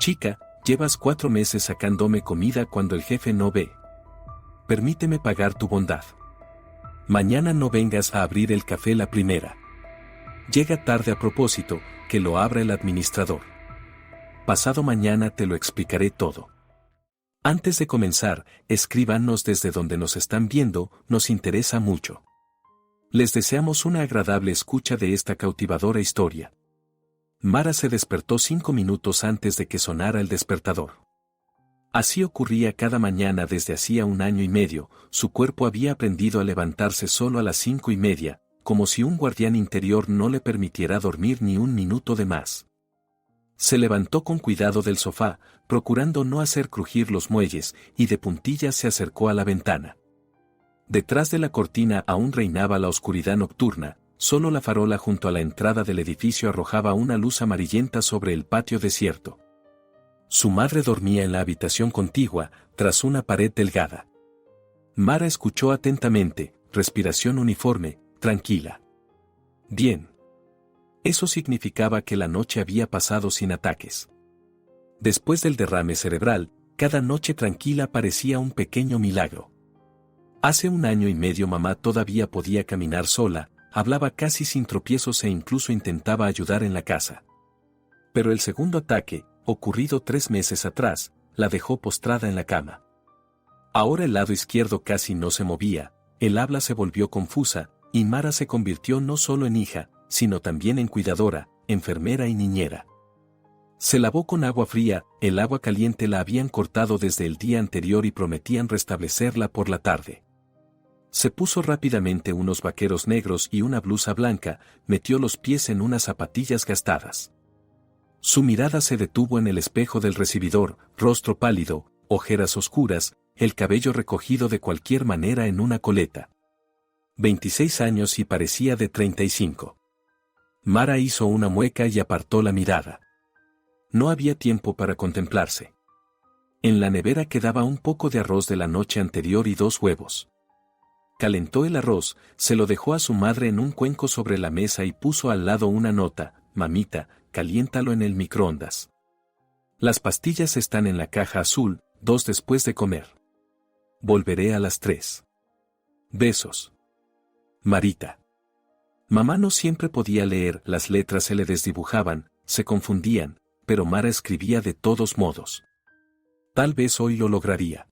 Chica, llevas 4 meses sacándome comida cuando el jefe no ve. Permíteme pagar tu bondad. Mañana no vengas a abrir el café la primera. Llega tarde a propósito, que lo abra el administrador. Pasado mañana te lo explicaré todo. Antes de comenzar, escríbanos desde donde nos están viendo, nos interesa mucho. Les deseamos una agradable escucha de esta cautivadora historia. Mara se despertó 5 minutos antes de que sonara el despertador. Así ocurría cada mañana desde hacía 1 año y medio, su cuerpo había aprendido a levantarse solo a las 5:30, como si un guardián interior no le permitiera dormir ni 1 minuto de más. Se levantó con cuidado del sofá, procurando no hacer crujir los muelles, y de puntillas se acercó a la ventana. Detrás de la cortina aún reinaba la oscuridad nocturna, solo la farola junto a la entrada del edificio arrojaba una luz amarillenta sobre el patio desierto. Su madre dormía en la habitación contigua, tras una pared delgada. Mara escuchó atentamente, respiración uniforme, tranquila. Bien. Eso significaba que la noche había pasado sin ataques. Después del derrame cerebral, cada noche tranquila parecía un pequeño milagro. Hace 1 año y medio mamá todavía podía caminar sola, hablaba casi sin tropiezos e incluso intentaba ayudar en la casa. Pero el segundo ataque, ocurrido 3 meses atrás, la dejó postrada en la cama. Ahora el lado izquierdo casi no se movía, el habla se volvió confusa, y Mara se convirtió no solo en hija, sino también en cuidadora, enfermera y niñera. Se lavó con agua fría, el agua caliente la habían cortado desde el día anterior y prometían restablecerla por la tarde. Se puso rápidamente unos vaqueros negros y una blusa blanca, metió los pies en unas zapatillas gastadas. Su mirada se detuvo en el espejo del recibidor, rostro pálido, ojeras oscuras, el cabello recogido de cualquier manera en una coleta. 26 años y parecía de 35. Mara hizo una mueca y apartó la mirada. No había tiempo para contemplarse. En la nevera quedaba un poco de arroz de la noche anterior y 2 huevos. Calentó el arroz, se lo dejó a su madre en un cuenco sobre la mesa y puso al lado una nota: mamita, caliéntalo en el microondas. Las pastillas están en la caja azul, 2 después de comer. Volveré a las 3. Besos. Marita. Mamá no siempre podía leer, las letras se le desdibujaban, se confundían, pero Mara escribía de todos modos. Tal vez hoy lo lograría.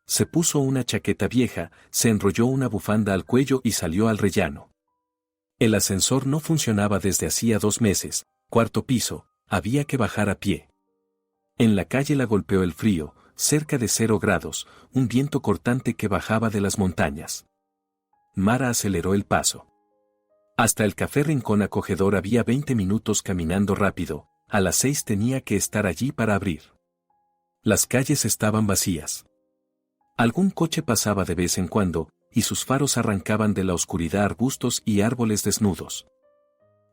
Se puso una chaqueta vieja, se enrolló una bufanda al cuello y salió al rellano. El ascensor no funcionaba desde hacía 2 meses, 4º piso, había que bajar a pie. En la calle la golpeó el frío, cerca de 0 grados, un viento cortante que bajaba de las montañas. Mara aceleró el paso. Hasta el café Rincón Acogedor había 20 minutos caminando rápido, a las 6 tenía que estar allí para abrir. Las calles estaban vacías. Algún coche pasaba de vez en cuando, y sus faros arrancaban de la oscuridad arbustos y árboles desnudos.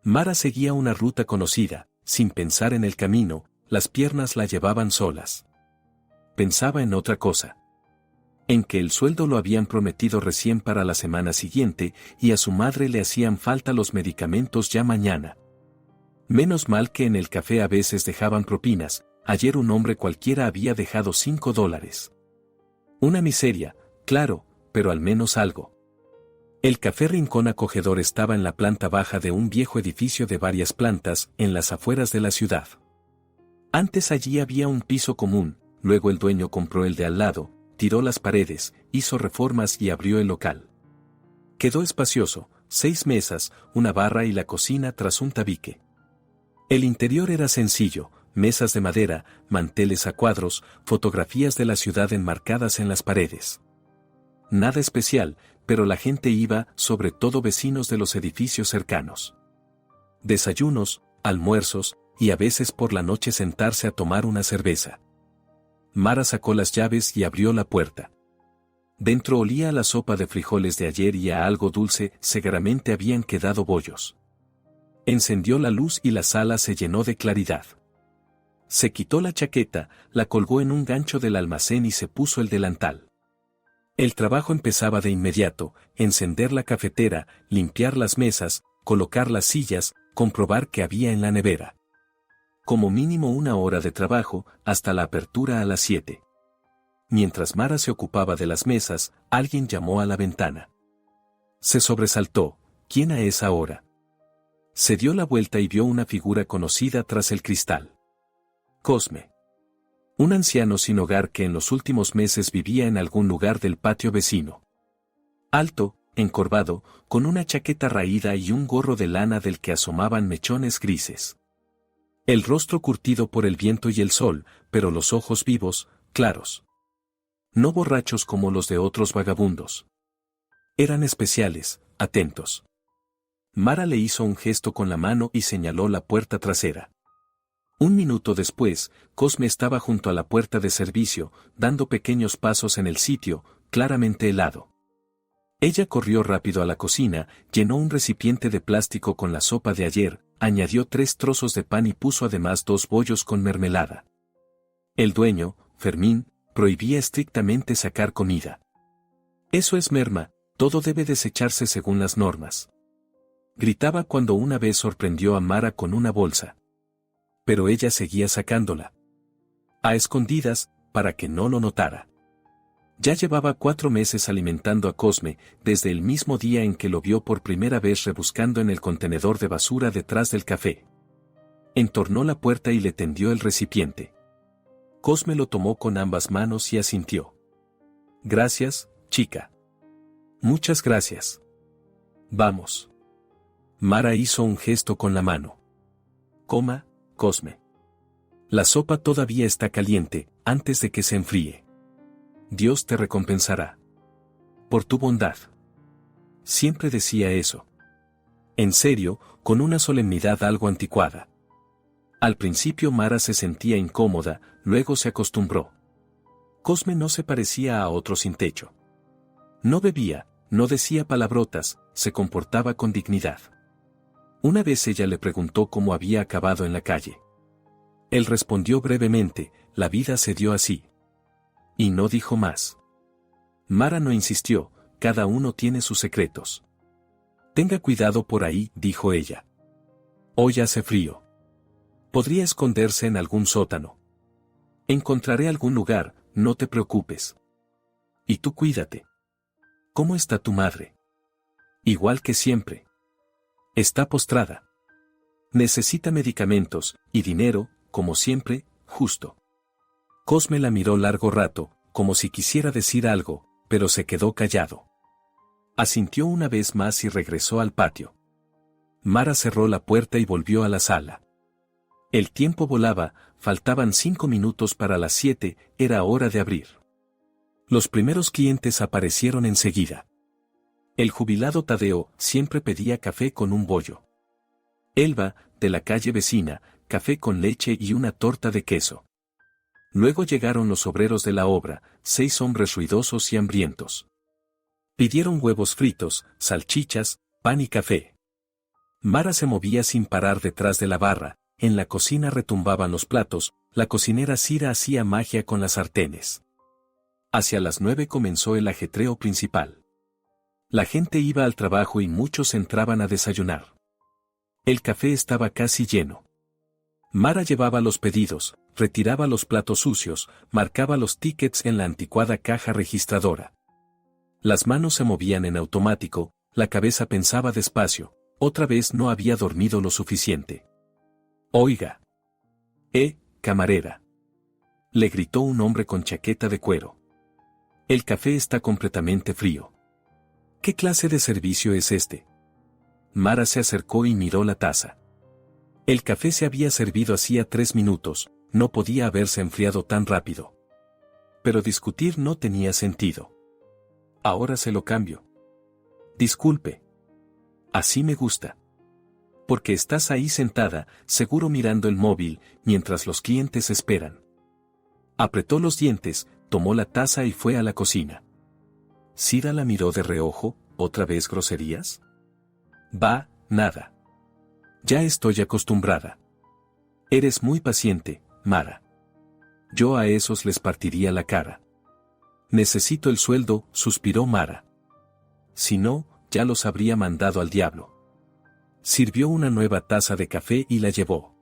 Mara seguía una ruta conocida, sin pensar en el camino, las piernas la llevaban solas. Pensaba en otra cosa. En que el sueldo lo habían prometido recién para la semana siguiente, y a su madre le hacían falta los medicamentos ya mañana. Menos mal que en el café a veces dejaban propinas, ayer un hombre cualquiera había dejado $5. Una miseria, claro, pero al menos algo. El café Rincón Acogedor estaba en la planta baja de un viejo edificio de varias plantas, en las afueras de la ciudad. Antes allí había un piso común, luego el dueño compró el de al lado, tiró las paredes, hizo reformas y abrió el local. Quedó espacioso, 6 mesas, una barra y la cocina tras un tabique. El interior era sencillo, mesas de madera, manteles a cuadros, fotografías de la ciudad enmarcadas en las paredes. Nada especial, pero la gente iba, sobre todo vecinos de los edificios cercanos. Desayunos, almuerzos, y a veces por la noche sentarse a tomar una cerveza. Mara sacó las llaves y abrió la puerta. Dentro olía a la sopa de frijoles de ayer y a algo dulce, seguramente habían quedado bollos. Encendió la luz y la sala se llenó de claridad. Se quitó la chaqueta, la colgó en un gancho del almacén y se puso el delantal. El trabajo empezaba de inmediato: encender la cafetera, limpiar las mesas, colocar las sillas, comprobar qué había en la nevera. Como mínimo 1 hora de trabajo, hasta la apertura a las 7. Mientras Mara se ocupaba de las mesas, alguien llamó a la ventana. Se sobresaltó. ¿Quién a esa hora? Se dio la vuelta y vio una figura conocida tras el cristal. Cosme. Un anciano sin hogar que en los últimos meses vivía en algún lugar del patio vecino. Alto, encorvado, con una chaqueta raída y un gorro de lana del que asomaban mechones grises. El rostro curtido por el viento y el sol, pero los ojos vivos, claros. No borrachos como los de otros vagabundos. Eran especiales, atentos. Mara le hizo un gesto con la mano y señaló la puerta trasera. 1 minuto después, Cosme estaba junto a la puerta de servicio, dando pequeños pasos en el sitio, claramente helado. Ella corrió rápido a la cocina, llenó un recipiente de plástico con la sopa de ayer, añadió 3 trozos de pan y puso además 2 bollos con mermelada. El dueño, Fermín, prohibía estrictamente sacar comida. Eso es merma, todo debe desecharse según las normas. Gritaba cuando una vez sorprendió a Mara con una bolsa. Pero ella seguía sacándola. A escondidas, para que no lo notara. Ya llevaba 4 meses alimentando a Cosme, desde el mismo día en que lo vio por primera vez rebuscando en el contenedor de basura detrás del café. Entornó la puerta y le tendió el recipiente. Cosme lo tomó con ambas manos y asintió. Gracias, chica. Muchas gracias. Vamos. Mara hizo un gesto con la mano. Coma, Cosme. La sopa todavía está caliente, antes de que se enfríe. Dios te recompensará. Por tu bondad. Siempre decía eso. En serio, con una solemnidad algo anticuada. Al principio Mara se sentía incómoda, luego se acostumbró. Cosme no se parecía a otro sin techo. No bebía, no decía palabrotas, se comportaba con dignidad. Una vez ella le preguntó cómo había acabado en la calle. Él respondió brevemente, la vida se dio así. Y no dijo más. Mara no insistió, cada uno tiene sus secretos. Tenga cuidado por ahí, dijo ella. Hoy hace frío. Podría esconderse en algún sótano. Encontraré algún lugar, no te preocupes. Y tú cuídate. ¿Cómo está tu madre? Igual que siempre. Está postrada. Necesita medicamentos, y dinero, como siempre, justo. Cosme la miró largo rato, como si quisiera decir algo, pero se quedó callado. Asintió una vez más y regresó al patio. Mara cerró la puerta y volvió a la sala. El tiempo volaba, faltaban 5 minutos para las 7, era hora de abrir. Los primeros clientes aparecieron enseguida. El jubilado Tadeo siempre pedía café con un bollo. Elba, de la calle vecina, café con leche y una torta de queso. Luego llegaron los obreros de la obra, 6 hombres ruidosos y hambrientos. Pidieron huevos fritos, salchichas, pan y café. Mara se movía sin parar detrás de la barra, en la cocina retumbaban los platos, la cocinera Cira hacía magia con las sartenes. Hacia las 9 comenzó el ajetreo principal. La gente iba al trabajo y muchos entraban a desayunar. El café estaba casi lleno. Mara llevaba los pedidos, retiraba los platos sucios, marcaba los tickets en la anticuada caja registradora. Las manos se movían en automático, la cabeza pensaba despacio, otra vez no había dormido lo suficiente. Oiga. Camarera. Le gritó un hombre con chaqueta de cuero. El café está completamente frío. ¿Qué clase de servicio es este? Mara se acercó y miró la taza. El café se había servido hacía 3 minutos, no podía haberse enfriado tan rápido. Pero discutir no tenía sentido. Ahora se lo cambio. Disculpe. Así me gusta. Porque estás ahí sentada, seguro mirando el móvil, mientras los clientes esperan. Apretó los dientes, tomó la taza y fue a la cocina. Cira la miró de reojo, ¿otra vez groserías? Va, nada. Ya estoy acostumbrada. Eres muy paciente, Mara. Yo a esos les partiría la cara. Necesito el sueldo, suspiró Mara. Si no, ya los habría mandado al diablo. Sirvió una nueva taza de café y la llevó.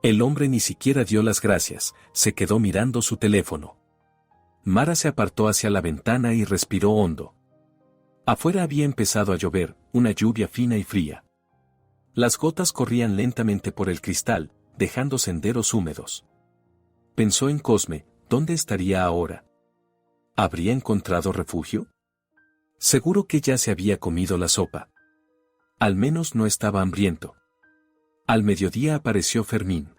El hombre ni siquiera dio las gracias, se quedó mirando su teléfono. Mara se apartó hacia la ventana y respiró hondo. Afuera había empezado a llover, una lluvia fina y fría. Las gotas corrían lentamente por el cristal, dejando senderos húmedos. Pensó en Cosme, ¿dónde estaría ahora? ¿Habría encontrado refugio? Seguro que ya se había comido la sopa. Al menos no estaba hambriento. Al mediodía apareció Fermín.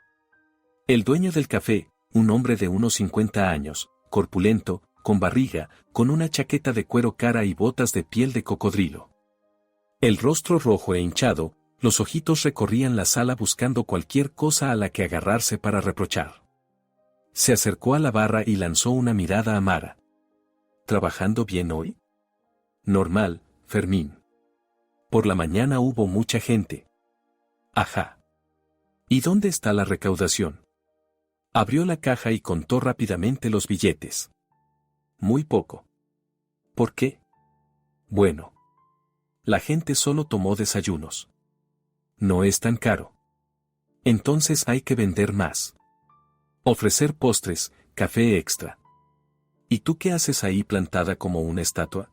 El dueño del café, un hombre de unos 50 años, corpulento, con barriga, con una chaqueta de cuero cara y botas de piel de cocodrilo. El rostro rojo e hinchado, los ojitos recorrían la sala buscando cualquier cosa a la que agarrarse para reprochar. Se acercó a la barra y lanzó una mirada a Mara. ¿Trabajando bien hoy? Normal, Fermín. Por la mañana hubo mucha gente. Ajá. ¿Y dónde está la recaudación? Abrió la caja y contó rápidamente los billetes. Muy poco. ¿Por qué? Bueno. La gente solo tomó desayunos. No es tan caro. Entonces hay que vender más. Ofrecer postres, café extra. ¿Y tú qué haces ahí plantada como una estatua?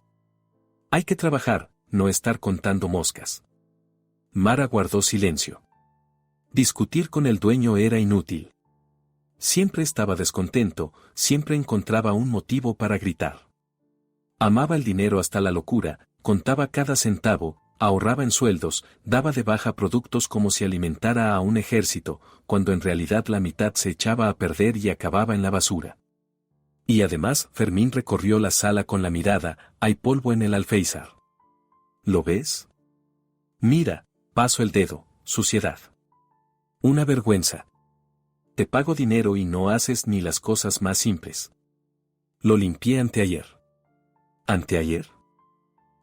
Hay que trabajar, no estar contando moscas. Mara guardó silencio. Discutir con el dueño era inútil. Siempre estaba descontento, siempre encontraba un motivo para gritar. Amaba el dinero hasta la locura, contaba cada centavo, ahorraba en sueldos, daba de baja productos como si alimentara a un ejército, cuando en realidad la mitad se echaba a perder y acababa en la basura. Y además Fermín recorrió la sala con la mirada, hay polvo en el alféizar. ¿Lo ves? Mira, paso el dedo, suciedad. Una vergüenza. Te pago dinero y no haces ni las cosas más simples. Lo limpié anteayer. ¿Anteayer?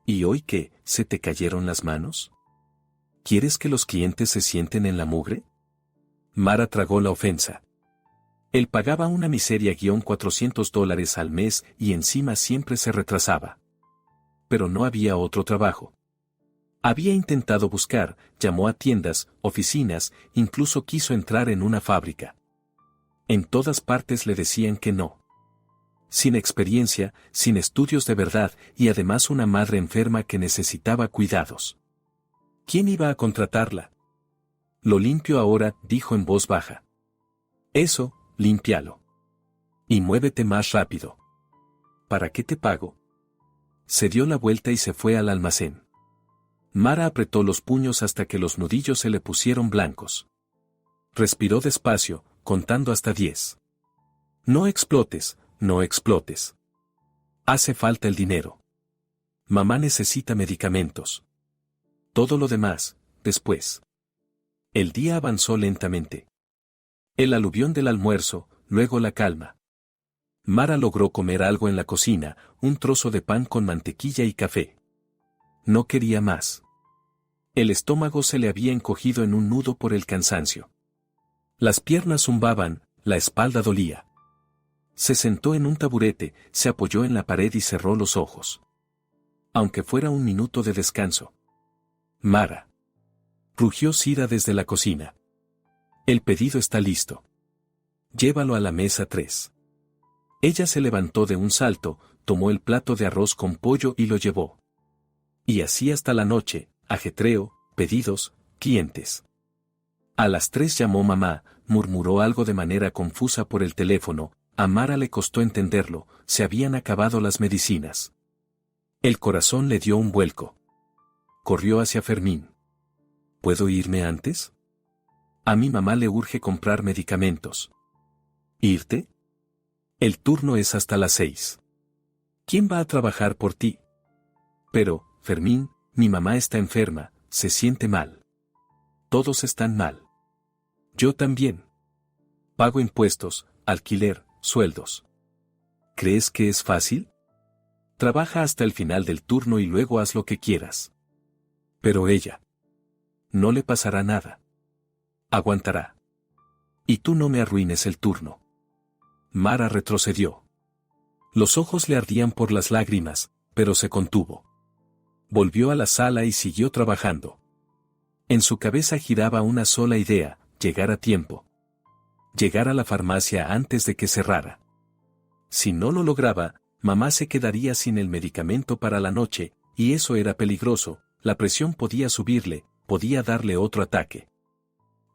¿Y hoy qué, se te cayeron las manos? ¿Quieres que los clientes se sienten en la mugre? Mara tragó la ofensa. Él pagaba una miseria $400 al mes y encima siempre se retrasaba. Pero no había otro trabajo. Había intentado buscar, llamó a tiendas, oficinas, incluso quiso entrar en una fábrica. En todas partes le decían que no. Sin experiencia, sin estudios de verdad y además una madre enferma que necesitaba cuidados. ¿Quién iba a contratarla? Lo limpio ahora, dijo en voz baja. Eso, límpialo. Y muévete más rápido. ¿Para qué te pago? Se dio la vuelta y se fue al almacén. Mara apretó los puños hasta que los nudillos se le pusieron blancos. Respiró despacio, contando hasta 10. No explotes, no explotes. Hace falta el dinero. Mamá necesita medicamentos. Todo lo demás, después. El día avanzó lentamente. El aluvión del almuerzo, luego la calma. Mara logró comer algo en la cocina, un trozo de pan con mantequilla y café. No quería más. El estómago se le había encogido en un nudo por el cansancio. Las piernas zumbaban, la espalda dolía. Se sentó en un taburete, se apoyó en la pared y cerró los ojos. Aunque fuera un minuto de descanso. Mara. Rugió Cira desde la cocina. El pedido está listo. Llévalo a la mesa 3. Ella se levantó de un salto, tomó el plato de arroz con pollo y lo llevó. Y así hasta la noche, ajetreo, pedidos, clientes. A las 3 llamó mamá, murmuró algo de manera confusa por el teléfono, a Mara le costó entenderlo, se habían acabado las medicinas. El corazón le dio un vuelco. Corrió hacia Fermín. ¿Puedo irme antes? A mi mamá le urge comprar medicamentos. ¿Irte? El turno es hasta las 6. ¿Quién va a trabajar por ti? Pero, Fermín, mi mamá está enferma, se siente mal. Todos están mal. Yo también. Pago impuestos, alquiler, sueldos. ¿Crees que es fácil? Trabaja hasta el final del turno y luego haz lo que quieras. Pero ella. No le pasará nada. Aguantará. Y tú no me arruines el turno. Mara retrocedió. Los ojos le ardían por las lágrimas, pero se contuvo. Volvió a la sala y siguió trabajando. En su cabeza giraba una sola idea, llegar a tiempo. Llegar a la farmacia antes de que cerrara. Si no lo lograba, mamá se quedaría sin el medicamento para la noche, y eso era peligroso, la presión podía subirle, podía darle otro ataque.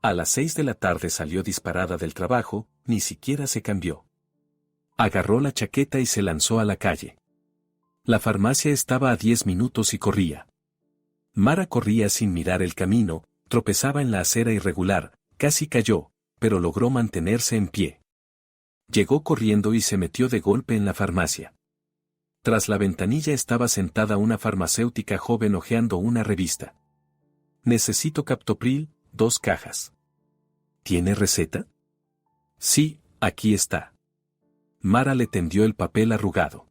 A las 6 de la tarde salió disparada del trabajo, ni siquiera se cambió. Agarró la chaqueta y se lanzó a la calle. La farmacia estaba a 10 minutos y corría. Mara corría sin mirar el camino, tropezaba en la acera irregular, casi cayó, pero logró mantenerse en pie. Llegó corriendo y se metió de golpe en la farmacia. Tras la ventanilla estaba sentada una farmacéutica joven hojeando una revista. Necesito captopril, 2 cajas. ¿Tiene receta? Sí, aquí está. Mara le tendió el papel arrugado.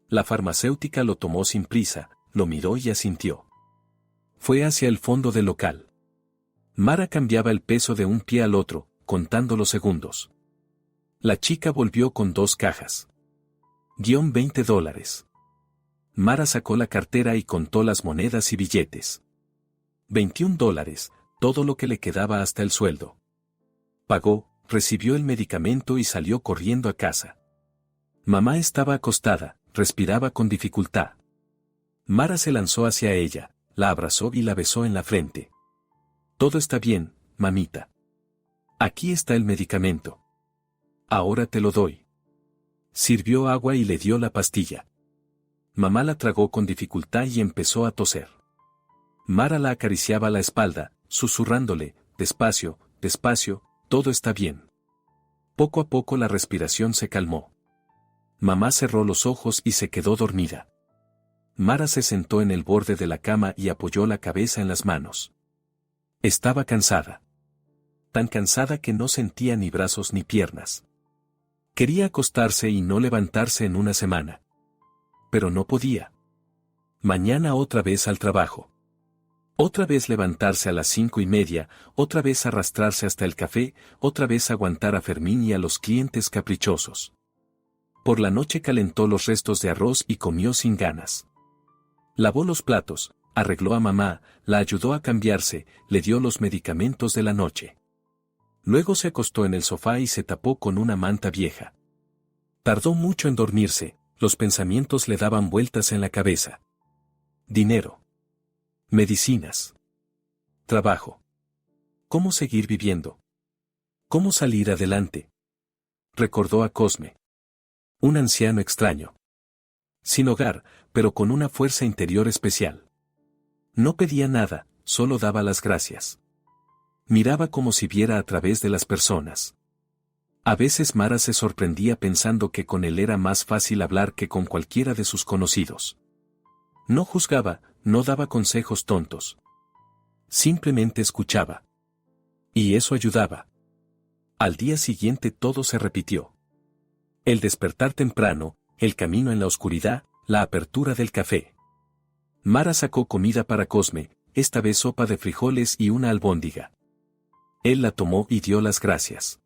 La farmacéutica lo tomó sin prisa, lo miró y asintió. Fue hacia el fondo del local. Mara cambiaba el peso de un pie al otro, contando los segundos. La chica volvió con 2 cajas. $20. Mara sacó la cartera y contó las monedas y billetes. $21, todo lo que le quedaba hasta el sueldo. Pagó, recibió el medicamento y salió corriendo a casa. Mamá estaba acostada, respiraba con dificultad. Mara se lanzó hacia ella, la abrazó y la besó en la frente. Todo está bien, mamita. Aquí está el medicamento. Ahora te lo doy. Sirvió agua y le dio la pastilla. Mamá la tragó con dificultad y empezó a toser. Mara la acariciaba la espalda, susurrándole, despacio, despacio, todo está bien. Poco a poco la respiración se calmó. Mamá cerró los ojos y se quedó dormida. Mara se sentó en el borde de la cama y apoyó la cabeza en las manos. Estaba cansada. Tan cansada que no sentía ni brazos ni piernas. Quería acostarse y no levantarse en una semana. Pero no podía. Mañana otra vez al trabajo. Otra vez levantarse a las 5:30, otra vez arrastrarse hasta el café, otra vez aguantar a Fermín y a los clientes caprichosos. Por la noche calentó los restos de arroz y comió sin ganas. Lavó los platos, arregló a mamá, la ayudó a cambiarse, le dio los medicamentos de la noche. Luego se acostó en el sofá y se tapó con una manta vieja. Tardó mucho en dormirse, los pensamientos le daban vueltas en la cabeza. Dinero. Medicinas. Trabajo. ¿Cómo seguir viviendo? ¿Cómo salir adelante? Recordó a Cosme. Un anciano extraño. Sin hogar, pero con una fuerza interior especial. No pedía nada, solo daba las gracias. Miraba como si viera a través de las personas. A veces Mara se sorprendía pensando que con él era más fácil hablar que con cualquiera de sus conocidos. No juzgaba, no daba consejos tontos. Simplemente escuchaba. Y eso ayudaba. Al día siguiente todo se repitió. El despertar temprano, el camino en la oscuridad, la apertura del café. Mara sacó comida para Cosme, esta vez sopa de frijoles y una albóndiga. Él la tomó y dio las gracias.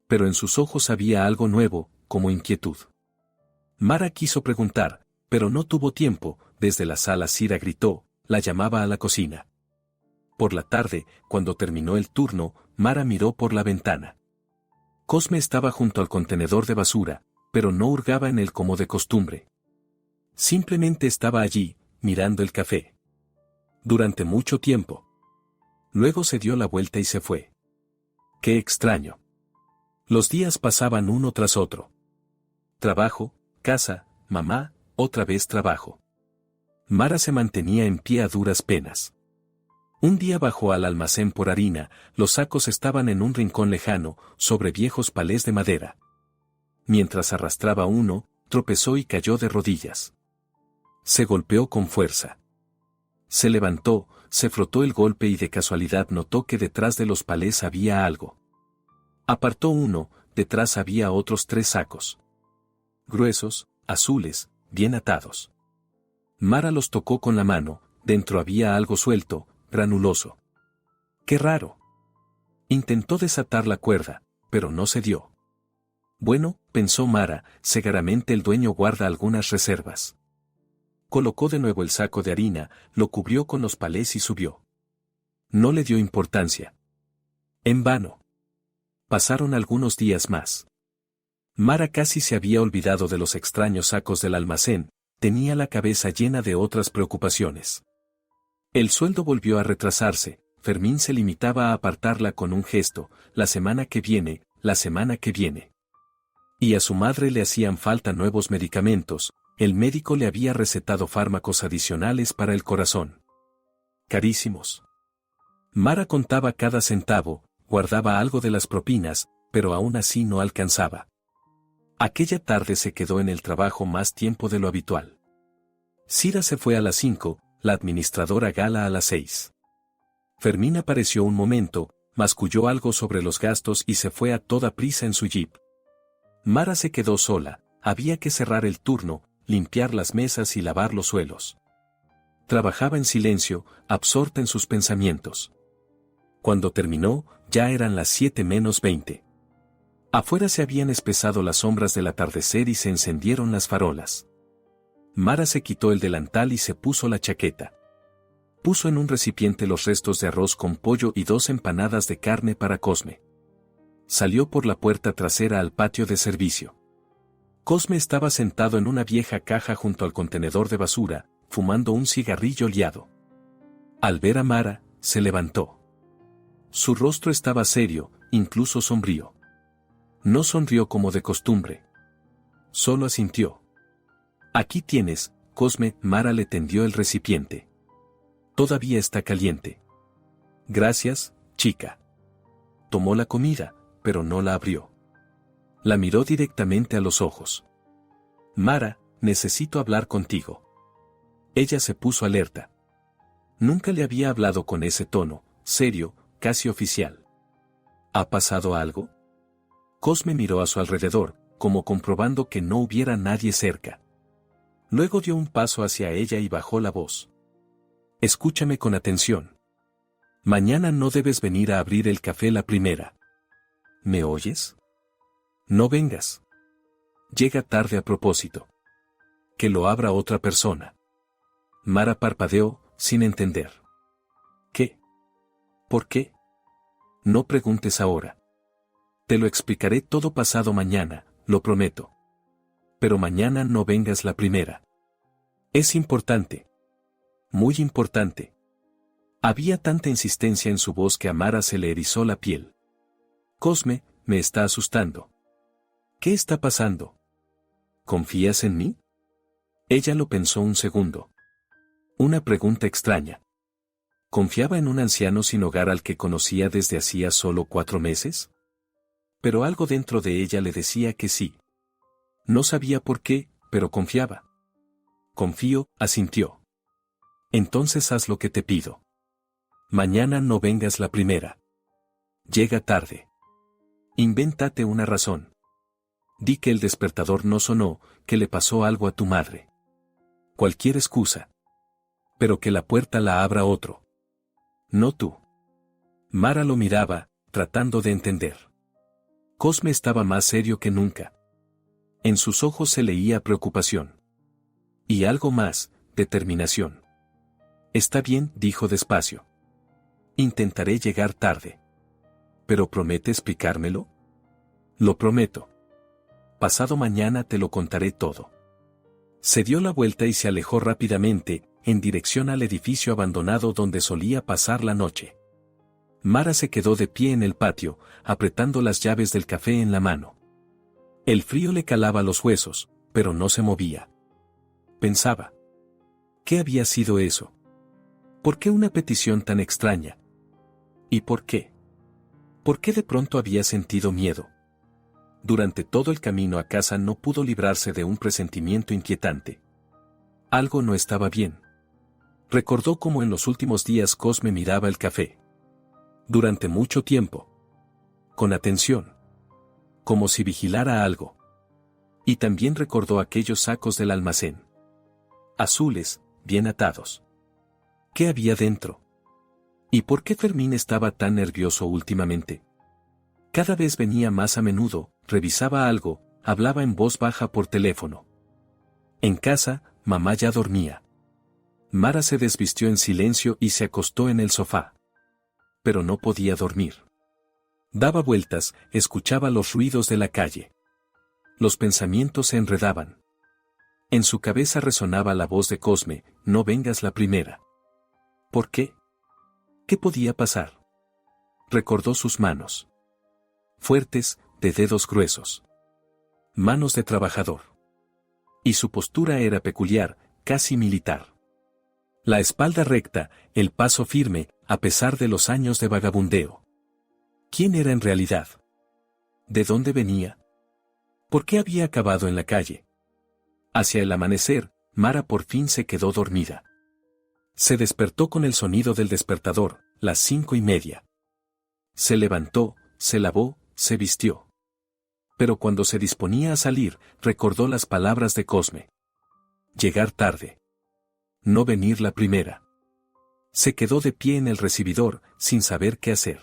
Pero en sus ojos había algo nuevo, como inquietud. Mara quiso preguntar, pero no tuvo tiempo. Desde la sala Cira gritó, la llamaba a la cocina. Por la tarde, cuando terminó el turno, Mara miró por la ventana. Cosme estaba junto al contenedor de basura, pero no hurgaba en él como de costumbre. Simplemente estaba allí, mirando el café. Durante mucho tiempo. Luego se dio la vuelta y se fue. Qué extraño. Los días pasaban uno tras otro. Trabajo, casa, mamá, otra vez trabajo. Mara se mantenía en pie a duras penas. Un día bajó al almacén por harina, los sacos estaban en un rincón lejano, sobre viejos palés de madera. Mientras arrastraba uno, tropezó y cayó de rodillas. Se golpeó con fuerza. Se levantó, se frotó el golpe y de casualidad notó que detrás de los palés había algo. Apartó uno, detrás había otros 3 sacos. Gruesos, azules, bien atados. Mara los tocó con la mano, dentro había algo suelto, granuloso. ¡Qué raro! Intentó desatar la cuerda, pero no se dio. Bueno, pensó Mara, seguramente el dueño guarda algunas reservas. Colocó de nuevo el saco de harina, lo cubrió con los palés y subió. No le dio importancia. En vano. Pasaron algunos días más. Mara casi se había olvidado de los extraños sacos del almacén, tenía la cabeza llena de otras preocupaciones. El sueldo volvió a retrasarse, Fermín se limitaba a apartarla con un gesto, la semana que viene, la semana que viene. Y a su madre le hacían falta nuevos medicamentos, el médico le había recetado fármacos adicionales para el corazón. Carísimos. Mara contaba cada centavo, guardaba algo de las propinas, pero aún así no alcanzaba. Aquella tarde se quedó en el trabajo más tiempo de lo habitual. Cira se fue a las 5, la administradora Gala a las 6. Fermín apareció un momento, masculló algo sobre los gastos y se fue a toda prisa en su jeep. Mara se quedó sola, había que cerrar el turno, limpiar las mesas y lavar los suelos. Trabajaba en silencio, absorta en sus pensamientos. Cuando terminó, ya eran las 7 menos 20. Afuera se habían espesado las sombras del atardecer y se encendieron las farolas. Mara se quitó el delantal y se puso la chaqueta. Puso en un recipiente los restos de arroz con pollo y 2 empanadas de carne para Cosme. Salió por la puerta trasera al patio de servicio. Cosme estaba sentado en una vieja caja junto al contenedor de basura, fumando un cigarrillo liado. Al ver a Mara, se levantó. Su rostro estaba serio, incluso sombrío. No sonrió como de costumbre. Solo asintió. Aquí tienes, Cosme. Mara le tendió el recipiente. Todavía está caliente. Gracias, chica. Tomó la comida, pero no la abrió. La miró directamente a los ojos. Mara, necesito hablar contigo. Ella se puso alerta. Nunca le había hablado con ese tono, serio, casi oficial. ¿Ha pasado algo? Cosme miró a su alrededor, como comprobando que no hubiera nadie cerca. Luego dio un paso hacia ella y bajó la voz. Escúchame con atención. Mañana no debes venir a abrir el café la primera. ¿Me oyes? No vengas. Llega tarde a propósito. Que lo abra otra persona. Mara parpadeó, sin entender. ¿Qué? ¿Por qué? No preguntes ahora. Te lo explicaré todo pasado mañana, lo prometo. Pero mañana no vengas la primera. Es importante. Muy importante. Había tanta insistencia en su voz que a Mara se le erizó la piel. Cosme, me está asustando. ¿Qué está pasando? ¿Confías en mí? Ella lo pensó un segundo. Una pregunta extraña. ¿Confiaba en un anciano sin hogar al que conocía desde hacía solo 4 meses? Pero algo dentro de ella le decía que sí. No sabía por qué, pero confiaba. Confío, asintió. Entonces haz lo que te pido. Mañana no vengas la primera. Llega tarde. Invéntate una razón. Di que el despertador no sonó, que le pasó algo a tu madre. Cualquier excusa. Pero que la puerta la abra otro. No tú. Mara lo miraba, tratando de entender. Cosme estaba más serio que nunca. En sus ojos se leía preocupación. Y algo más, determinación. Está bien, dijo despacio. Intentaré llegar tarde. ¿Pero promete explicármelo? Lo prometo. Pasado mañana te lo contaré todo. Se dio la vuelta y se alejó rápidamente, en dirección al edificio abandonado donde solía pasar la noche. Mara se quedó de pie en el patio, apretando las llaves del café en la mano. El frío le calaba los huesos, pero no se movía. Pensaba. ¿Qué había sido eso? ¿Por qué una petición tan extraña? ¿Y por qué? ¿Por qué de pronto había sentido miedo? Durante todo el camino a casa no pudo librarse de un presentimiento inquietante. Algo no estaba bien. Recordó cómo en los últimos días Cosme miraba el café. Durante mucho tiempo. Con atención. Como si vigilara algo. Y también recordó aquellos sacos del almacén. Azules, bien atados. ¿Qué había dentro? ¿Y por qué Fermín estaba tan nervioso últimamente? Cada vez venía más a menudo, revisaba algo, hablaba en voz baja por teléfono. En casa, mamá ya dormía. Mara se desvistió en silencio y se acostó en el sofá. Pero no podía dormir. Daba vueltas, escuchaba los ruidos de la calle. Los pensamientos se enredaban. En su cabeza resonaba la voz de Cosme: no vengas la primera. ¿Por qué? ¿Qué podía pasar? Recordó sus manos. Fuertes, de dedos gruesos. Manos de trabajador. Y su postura era peculiar, casi militar. La espalda recta, el paso firme, a pesar de los años de vagabundeo. ¿Quién era en realidad? ¿De dónde venía? ¿Por qué había acabado en la calle? Hacia el amanecer, Mara por fin se quedó dormida. Se despertó con el sonido del despertador, las 5:30. Se levantó, se lavó, se vistió. Pero cuando se disponía a salir, recordó las palabras de Cosme. Llegar tarde. No venir la primera. Se quedó de pie en el recibidor, sin saber qué hacer.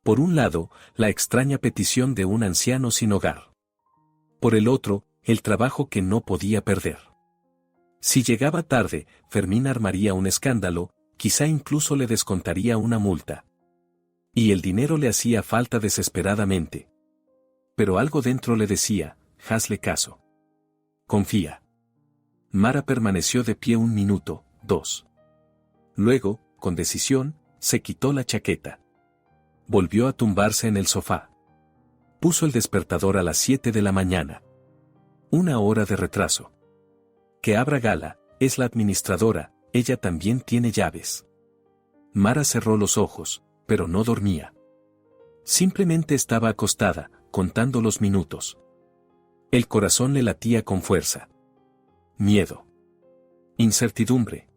Por un lado, la extraña petición de un anciano sin hogar. Por el otro, el trabajo que no podía perder. Si llegaba tarde, Fermín armaría un escándalo, quizá incluso le descontaría una multa. Y el dinero le hacía falta desesperadamente. Pero algo dentro le decía: hazle caso. Confía. Mara permaneció de pie 1 minuto, 2. Luego, con decisión, se quitó la chaqueta. Volvió a tumbarse en el sofá. Puso el despertador a las 7 de la mañana. 1 hora de retraso. Que abra Gala, es la administradora, ella también tiene llaves. Mara cerró los ojos, pero no dormía. Simplemente estaba acostada, contando los minutos. El corazón le latía con fuerza. Miedo. Incertidumbre.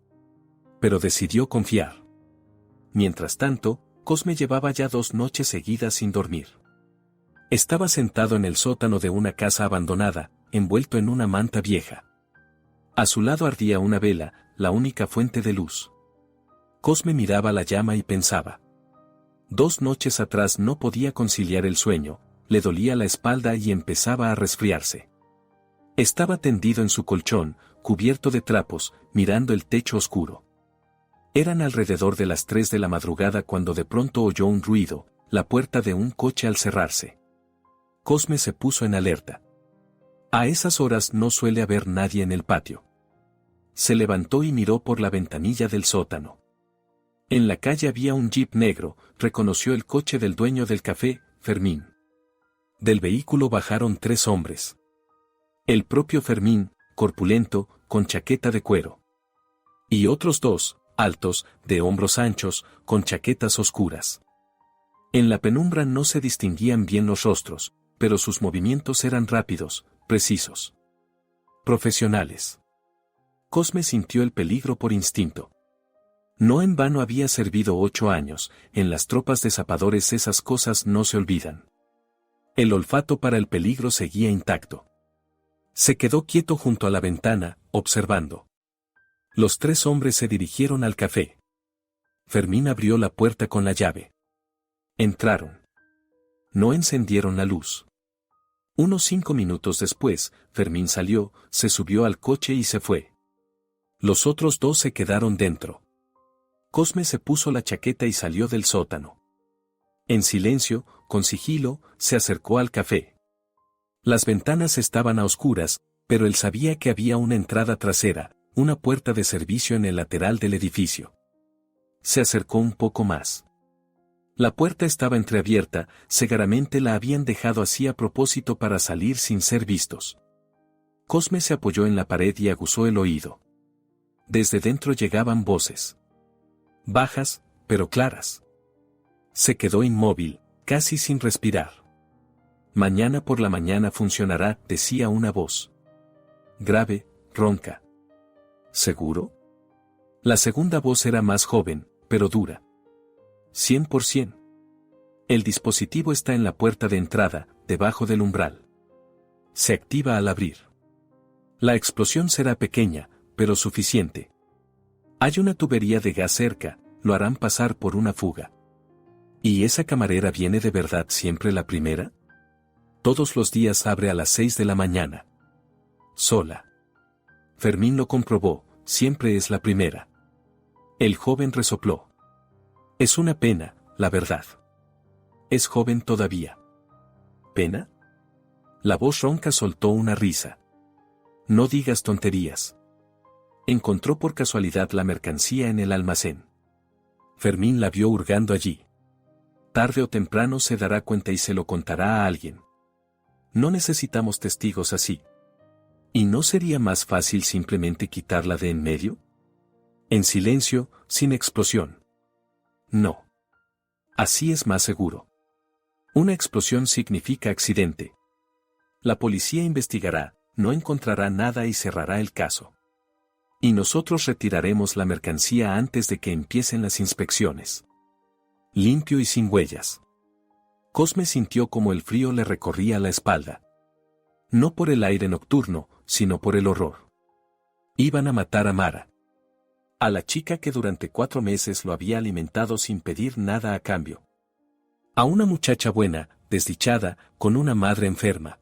Pero decidió confiar. Mientras tanto, Cosme llevaba ya 2 noches seguidas sin dormir. Estaba sentado en el sótano de una casa abandonada, envuelto en una manta vieja. A su lado ardía una vela, la única fuente de luz. Cosme miraba la llama y pensaba. 2 noches atrás no podía conciliar el sueño, le dolía la espalda y empezaba a resfriarse. Estaba tendido en su colchón, cubierto de trapos, mirando el techo oscuro. Eran alrededor de las 3 de la madrugada cuando de pronto oyó un ruido, la puerta de un coche al cerrarse. Cosme se puso en alerta. A esas horas no suele haber nadie en el patio. Se levantó y miró por la ventanilla del sótano. En la calle había un jeep negro, reconoció el coche del dueño del café, Fermín. Del vehículo bajaron 3 hombres. El propio Fermín, corpulento, con chaqueta de cuero. Y otros 2, altos, de hombros anchos, con chaquetas oscuras. En la penumbra no se distinguían bien los rostros, pero sus movimientos eran rápidos, precisos. Profesionales. Cosme sintió el peligro por instinto. No en vano había servido 8 años, en las tropas de zapadores esas cosas no se olvidan. El olfato para el peligro seguía intacto. Se quedó quieto junto a la ventana, observando. Los 3 hombres se dirigieron al café. Fermín abrió la puerta con la llave. Entraron. No encendieron la luz. Unos 5 minutos después, Fermín salió, se subió al coche y se fue. Los otros 2 se quedaron dentro. Cosme se puso la chaqueta y salió del sótano. En silencio, con sigilo, se acercó al café. Las ventanas estaban a oscuras, pero él sabía que había una entrada trasera, una puerta de servicio en el lateral del edificio. Se acercó un poco más. La puerta estaba entreabierta, seguramente la habían dejado así a propósito para salir sin ser vistos. Cosme se apoyó en la pared y aguzó el oído. Desde dentro llegaban voces. Bajas, pero claras. Se quedó inmóvil, casi sin respirar. Mañana por la mañana funcionará, decía una voz. Grave, ronca. ¿Seguro? La segunda voz era más joven, pero dura. 100%. El dispositivo está en la puerta de entrada, debajo del umbral. Se activa al abrir. La explosión será pequeña, pero suficiente. Hay una tubería de gas cerca, lo harán pasar por una fuga. ¿Y esa camarera viene de verdad siempre la primera? Todos los días abre a las 6 de la mañana. Sola. Fermín lo comprobó, siempre es la primera. El joven resopló. Es una pena, la verdad. Es joven todavía. ¿Pena? La voz ronca soltó una risa. No digas tonterías. Encontró por casualidad la mercancía en el almacén. Fermín la vio hurgando allí. Tarde o temprano se dará cuenta y se lo contará a alguien. No necesitamos testigos así. ¿Y no sería más fácil simplemente quitarla de en medio? En silencio, sin explosión. No. Así es más seguro. Una explosión significa accidente. La policía investigará, no encontrará nada y cerrará el caso. Y nosotros retiraremos la mercancía antes de que empiecen las inspecciones. Limpio y sin huellas. Cosme sintió como el frío le recorría la espalda. No por el aire nocturno, sino por el horror. Iban a matar a Mara. A la chica que durante 4 meses lo había alimentado sin pedir nada a cambio. A una muchacha buena, desdichada, con una madre enferma.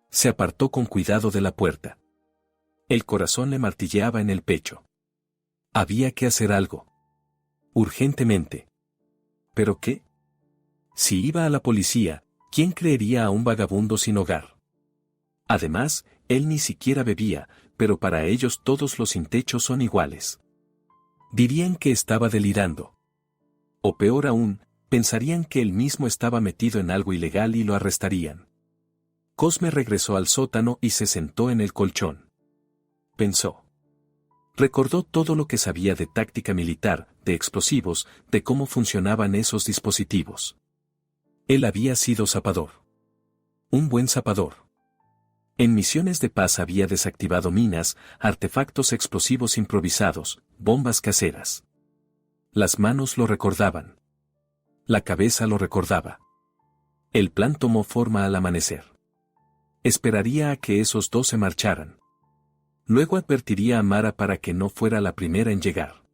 Se apartó con cuidado de la puerta. El corazón le martilleaba en el pecho. Había que hacer algo. Urgentemente. ¿Pero qué? Si iba a la policía, ¿quién creería a un vagabundo sin hogar? Además, él ni siquiera bebía, pero para ellos todos los sin techo son iguales. Dirían que estaba delirando. O peor aún, pensarían que él mismo estaba metido en algo ilegal y lo arrestarían. Cosme regresó al sótano y se sentó en el colchón. Pensó. Recordó todo lo que sabía de táctica militar, de explosivos, de cómo funcionaban esos dispositivos. Él había sido zapador. Un buen zapador. En misiones de paz había desactivado minas, artefactos explosivos improvisados, bombas caseras. Las manos lo recordaban. La cabeza lo recordaba. El plan tomó forma al amanecer. Esperaría a que esos 2 se marcharan. Luego advertiría a Mara para que no fuera la primera en llegar.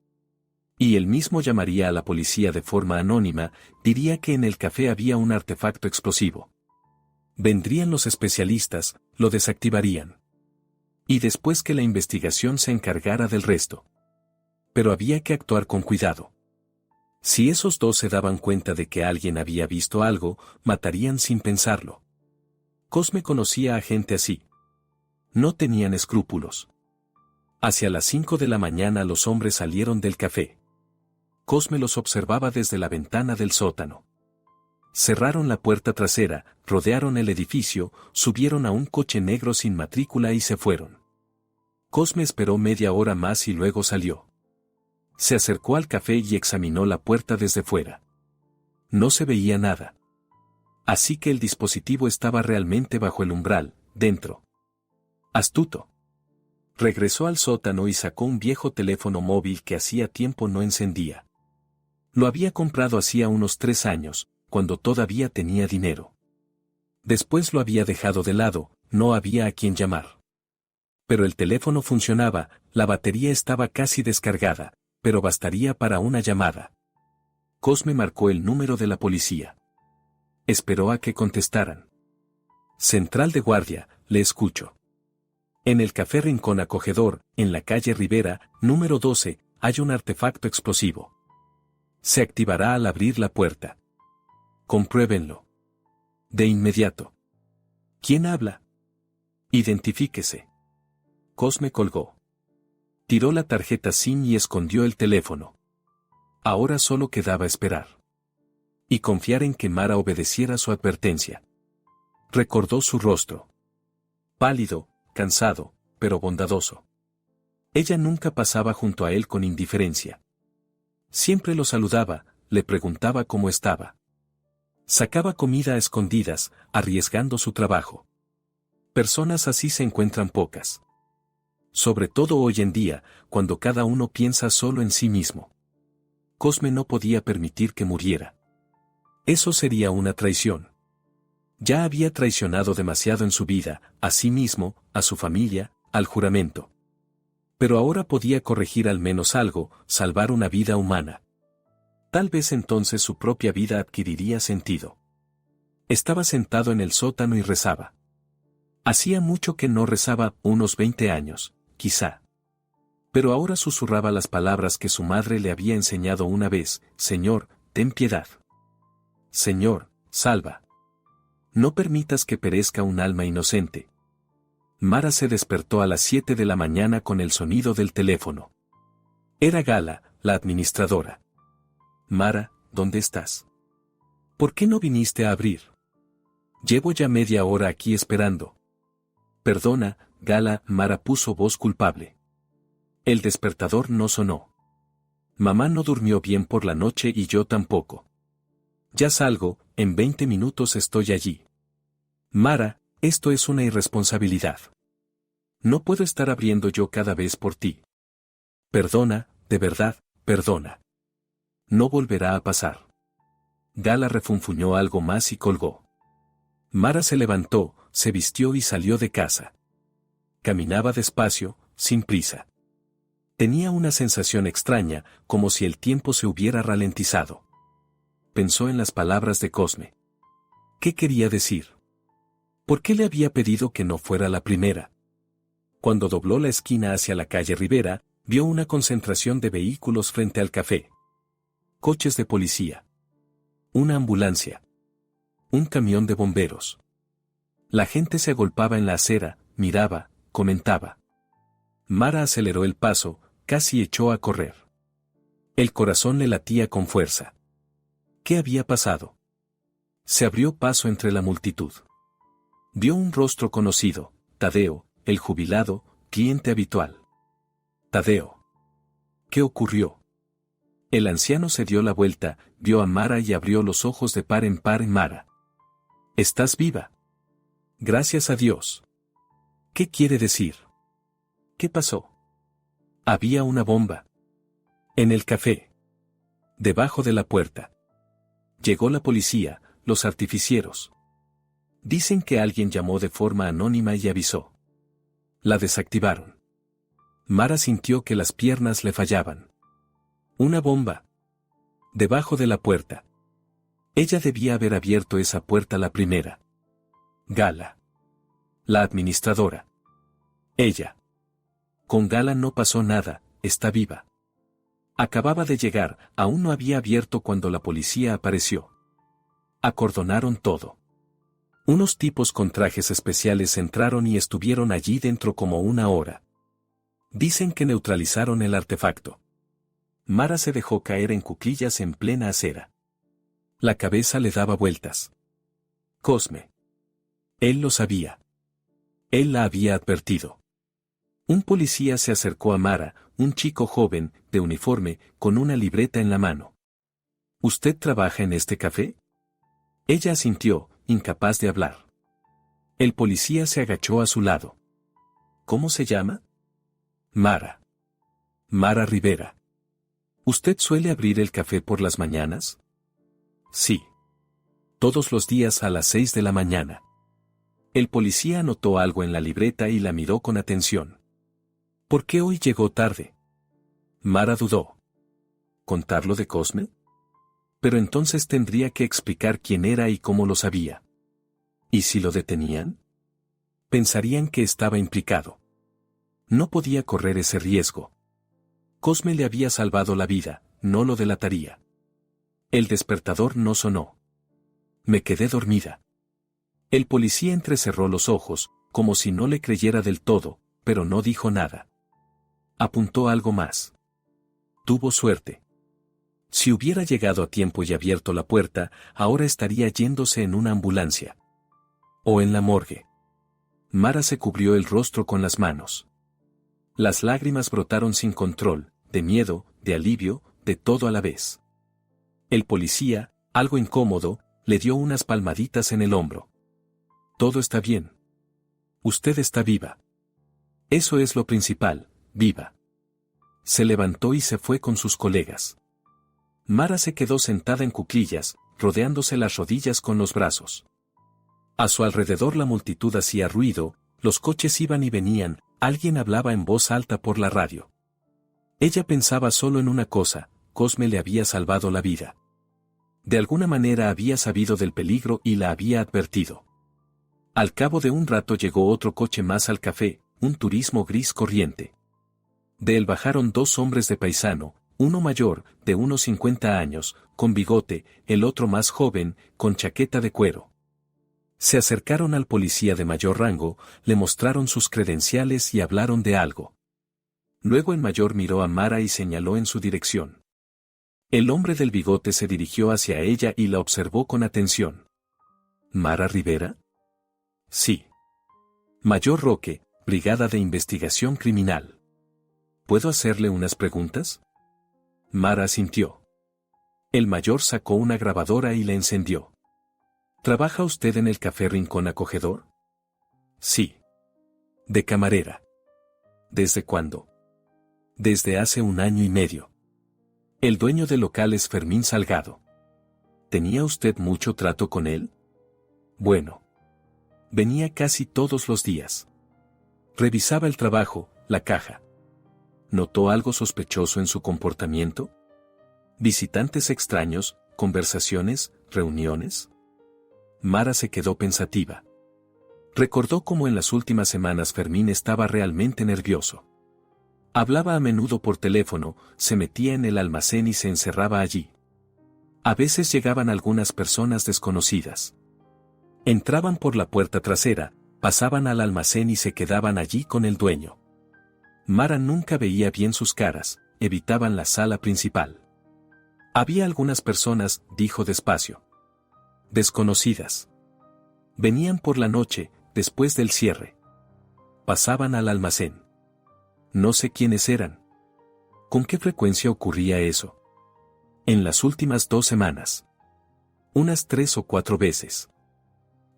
Y él mismo llamaría a la policía de forma anónima, diría que en el café había un artefacto explosivo. Vendrían los especialistas, lo desactivarían. Y después que la investigación se encargara del resto. Pero había que actuar con cuidado. Si esos 2 se daban cuenta de que alguien había visto algo, matarían sin pensarlo. Cosme conocía a gente así. No tenían escrúpulos. Hacia las 5 de la mañana los hombres salieron del café. Cosme los observaba desde la ventana del sótano. Cerraron la puerta trasera, rodearon el edificio, subieron a un coche negro sin matrícula y se fueron. Cosme esperó media hora más y luego salió. Se acercó al café y examinó la puerta desde fuera. No se veía nada. Así que el dispositivo estaba realmente bajo el umbral, dentro. Astuto. Regresó al sótano y sacó un viejo teléfono móvil que hacía tiempo no encendía. Lo había comprado hacía unos 3 años, cuando todavía tenía dinero. Después lo había dejado de lado, no había a quien llamar. Pero el teléfono funcionaba, la batería estaba casi descargada, pero bastaría para una llamada. Cosme marcó el número de la policía. Esperó a que contestaran. Central de Guardia, le escucho. En el Café Rincón Acogedor, en la calle Rivera, número 12, hay un artefacto explosivo. Se activará al abrir la puerta. Compruébenlo. De inmediato. ¿Quién habla? Identifíquese. Cosme colgó. Tiró la tarjeta SIM y escondió el teléfono. Ahora solo quedaba esperar. Y confiar en que Mara obedeciera su advertencia. Recordó su rostro. Pálido, cansado, pero bondadoso. Ella nunca pasaba junto a él con indiferencia. Siempre lo saludaba, le preguntaba cómo estaba. Sacaba comida a escondidas, arriesgando su trabajo. Personas así se encuentran pocas. Sobre todo hoy en día, cuando cada uno piensa solo en sí mismo. Cosme no podía permitir que muriera. Eso sería una traición. Ya había traicionado demasiado en su vida, a sí mismo, a su familia, al juramento. Pero ahora podía corregir al menos algo, salvar una vida humana. Tal vez entonces su propia vida adquiriría sentido. Estaba sentado en el sótano y rezaba. Hacía mucho que no rezaba, unos 20 años, quizá. Pero ahora susurraba las palabras que su madre le había enseñado una vez: Señor, ten piedad. Señor, Salva. No permitas que perezca un alma inocente. Mara se despertó a las 7 de la mañana con el sonido del teléfono. Era Gala, la administradora. Mara, ¿dónde estás? ¿Por qué no viniste a abrir? Llevo ya media hora aquí esperando. Perdona, Gala, Mara puso voz culpable. El despertador no sonó. Mamá no durmió bien por la noche y yo tampoco. Ya salgo, en 20 minutos estoy allí. Mara, esto es una irresponsabilidad. No puedo estar abriendo yo cada vez por ti. Perdona, de verdad, perdona. No volverá a pasar. Gala refunfuñó algo más y colgó. Mara se levantó, se vistió y salió de casa. Caminaba despacio, sin prisa. Tenía una sensación extraña, como si el tiempo se hubiera ralentizado. Pensó en las palabras de Cosme. ¿Qué quería decir? ¿Por qué le había pedido que no fuera la primera? Cuando dobló la esquina hacia la calle Rivera, vio una concentración de vehículos frente al café. Coches de policía. Una ambulancia. Un camión de bomberos. La gente se agolpaba en la acera, miraba, comentaba. Mara aceleró el paso, casi echó a correr. El corazón le latía con fuerza. ¿Qué había pasado? Se abrió paso entre la multitud. Vio un rostro conocido, Tadeo, el jubilado, cliente habitual. Tadeo. ¿Qué ocurrió? El anciano se dio la vuelta, vio a Mara y abrió los ojos de par en par en Mara. ¿Estás viva? Gracias a Dios. ¿Qué quiere decir? ¿Qué pasó? Había una bomba. En el café. Debajo de la puerta. Llegó la policía, los artificieros. Dicen que alguien llamó de forma anónima y avisó. La desactivaron. Mara sintió que las piernas le fallaban. Una bomba. Debajo de la puerta. Ella debía haber abierto esa puerta la primera. Gala. La administradora. Ella. Con Gala no pasó nada, está viva. Acababa de llegar, aún no había abierto cuando la policía apareció. Acordonaron todo. Unos tipos con trajes especiales entraron y estuvieron allí dentro como una hora. Dicen que neutralizaron el artefacto. Mara se dejó caer en cuclillas en plena acera. La cabeza le daba vueltas. Cosme. Él lo sabía. Él la había advertido. Un policía se acercó a Mara, un chico joven, de uniforme, con una libreta en la mano. ¿Usted trabaja en este café? Ella asintió, incapaz de hablar. El policía se agachó a su lado. ¿Cómo se llama? Mara. Mara Rivera. ¿Usted suele abrir el café por las mañanas? Sí. Todos los días a las 6 de la mañana. El policía anotó algo en la libreta y la miró con atención. ¿Por qué hoy llegó tarde? Mara dudó. ¿Contarlo de Cosme? Pero entonces tendría que explicar quién era y cómo lo sabía. ¿Y si lo detenían? Pensarían que estaba implicado. No podía correr ese riesgo. Cosme le había salvado la vida, no lo delataría. El despertador no sonó. Me quedé dormida. El policía entrecerró los ojos, como si no le creyera del todo, pero no dijo nada. Apuntó algo más. Tuvo suerte. Si hubiera llegado a tiempo y abierto la puerta, ahora estaría yéndose en una ambulancia. O en la morgue. Mara se cubrió el rostro con las manos. Las lágrimas brotaron sin control, de miedo, de alivio, de todo a la vez. El policía, algo incómodo, le dio unas palmaditas en el hombro. Todo está bien. Usted está viva. Eso es lo principal, viva. Se levantó y se fue con sus colegas. Mara se quedó sentada en cuclillas, rodeándose las rodillas con los brazos. A su alrededor la multitud hacía ruido, los coches iban y venían, alguien hablaba en voz alta por la radio. Ella pensaba solo en una cosa, Cosme le había salvado la vida. De alguna manera había sabido del peligro y la había advertido. Al cabo de un rato llegó otro coche más al café, un turismo gris corriente. De él bajaron dos hombres de paisano, uno mayor, de unos 50 años, con bigote, el otro más joven, con chaqueta de cuero. Se acercaron al policía de mayor rango, le mostraron sus credenciales y hablaron de algo. Luego el mayor miró a Mara y señaló en su dirección. El hombre del bigote se dirigió hacia ella y la observó con atención. ¿Mara Rivera? Sí. Mayor Roque, Brigada de Investigación Criminal. ¿Puedo hacerle unas preguntas? Mara asintió. El mayor sacó una grabadora y la encendió. ¿Trabaja usted en el Café Rincón Acogedor? Sí. De camarera. ¿Desde cuándo? Desde hace 1 año y medio. El dueño del local es Fermín Salgado. ¿Tenía usted mucho trato con él? Bueno. Venía casi todos los días. Revisaba el trabajo, la caja. ¿Notó algo sospechoso en su comportamiento? ¿Visitantes extraños, conversaciones, reuniones? Mara se quedó pensativa. Recordó cómo en las últimas semanas Fermín estaba realmente nervioso. Hablaba a menudo por teléfono, se metía en el almacén y se encerraba allí. A veces llegaban algunas personas desconocidas. Entraban por la puerta trasera, pasaban al almacén y se quedaban allí con el dueño. Mara nunca veía bien sus caras, evitaban la sala principal. Había algunas personas, dijo despacio. Desconocidas. Venían por la noche, después del cierre. Pasaban al almacén. No sé quiénes eran. ¿Con qué frecuencia ocurría eso? En las últimas 2 semanas. Unas 3 o 4 veces.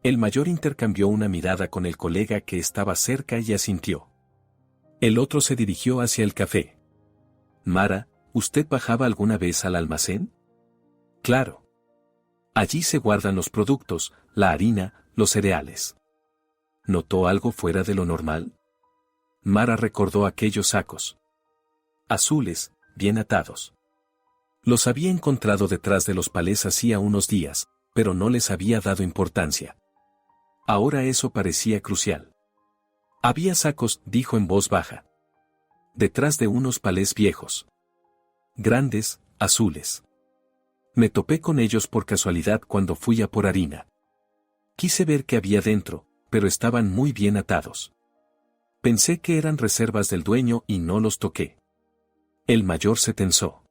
El mayor intercambió una mirada con el colega que estaba cerca y asintió. El otro se dirigió hacia el café. Mara, ¿usted bajaba alguna vez al almacén? Claro. Allí se guardan los productos, la harina, los cereales. ¿Notó algo fuera de lo normal? Mara recordó aquellos sacos. Azules, bien atados. Los había encontrado detrás de los palés hacía unos días, pero no les había dado importancia. Ahora eso parecía crucial. Había sacos, dijo en voz baja. Detrás de unos palés viejos. Grandes, azules. Me topé con ellos por casualidad cuando fui a por harina. Quise ver qué había dentro, pero estaban muy bien atados. Pensé que eran reservas del dueño y no los toqué. El mayor se tensó.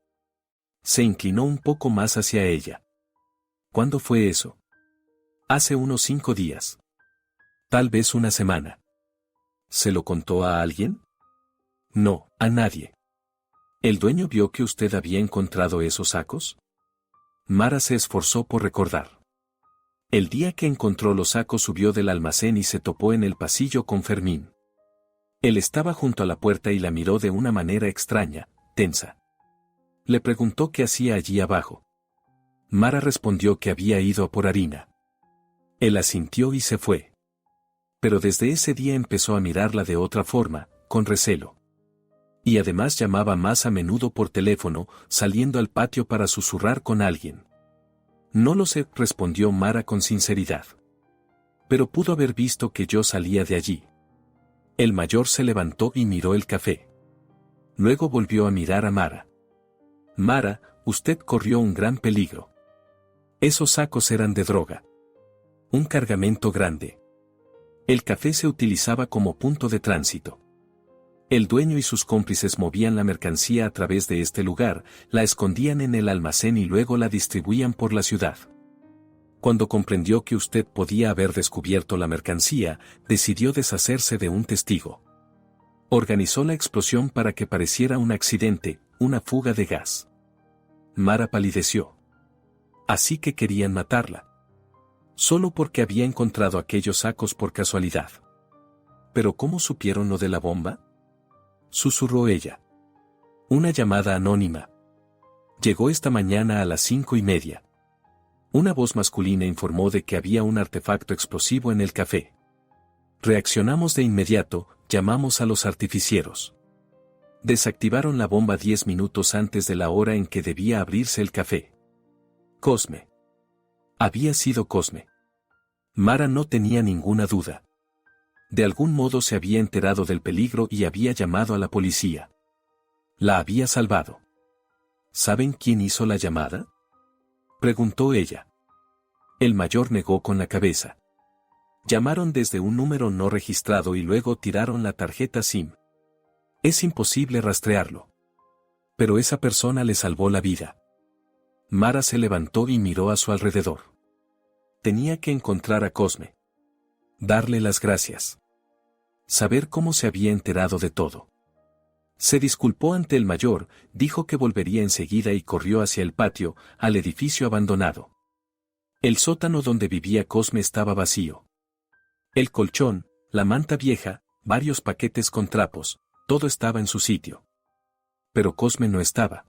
Se inclinó un poco más hacia ella. ¿Cuándo fue eso? Hace unos 5 días. Tal vez 1 semana. ¿Se lo contó a alguien? No, a nadie. ¿El dueño vio que usted había encontrado esos sacos? Mara se esforzó por recordar. El día que encontró los sacos subió del almacén y se topó en el pasillo con Fermín. Él estaba junto a la puerta y la miró de una manera extraña, tensa. Le preguntó qué hacía allí abajo. Mara respondió que había ido a por harina. Él asintió y se fue. Pero desde ese día empezó a mirarla de otra forma, con recelo. Y además llamaba más a menudo por teléfono, saliendo al patio para susurrar con alguien. No lo sé, respondió Mara con sinceridad. Pero pudo haber visto que yo salía de allí. El mayor se levantó y miró el café. Luego volvió a mirar a Mara. Mara, usted corrió un gran peligro. Esos sacos eran de droga. Un cargamento grande. El café se utilizaba como punto de tránsito. El dueño y sus cómplices movían la mercancía a través de este lugar, la escondían en el almacén y luego la distribuían por la ciudad. Cuando comprendió que usted podía haber descubierto la mercancía, decidió deshacerse de un testigo. Organizó la explosión para que pareciera un accidente, una fuga de gas. Mara palideció. Así que querían matarla. Solo porque había encontrado aquellos sacos por casualidad. ¿Pero cómo supieron lo de la bomba? Susurró ella. Una llamada anónima. Llegó esta mañana a las 5:30. Una voz masculina informó de que había un artefacto explosivo en el café. Reaccionamos de inmediato, llamamos a los artificieros. Desactivaron la bomba 10 minutos antes de la hora en que debía abrirse el café. Cosme. Había sido Cosme. Mara no tenía ninguna duda. De algún modo se había enterado del peligro y había llamado a la policía. La había salvado. ¿Saben quién hizo la llamada? preguntó ella. El mayor negó con la cabeza. Llamaron desde un número no registrado y luego tiraron la tarjeta SIM. Es imposible rastrearlo. Pero esa persona le salvó la vida. Mara se levantó y miró a su alrededor. Tenía que encontrar a Cosme. Darle las gracias. Saber cómo se había enterado de todo. Se disculpó ante el mayor, dijo que volvería enseguida y corrió hacia el patio, al edificio abandonado. El sótano donde vivía Cosme estaba vacío. El colchón, la manta vieja, varios paquetes con trapos, todo estaba en su sitio. Pero Cosme no estaba.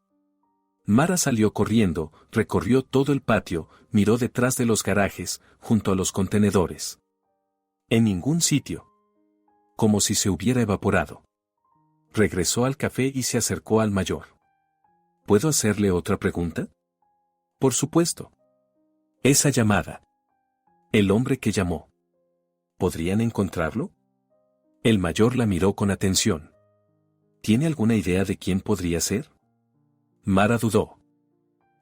Mara salió corriendo, recorrió todo el patio, miró detrás de los garajes, junto a los contenedores. En ningún sitio. Como si se hubiera evaporado. Regresó al café y se acercó al mayor. ¿Puedo hacerle otra pregunta? Por supuesto. Esa llamada. El hombre que llamó. ¿Podrían encontrarlo? El mayor la miró con atención. ¿Tiene alguna idea de quién podría ser? Mara dudó.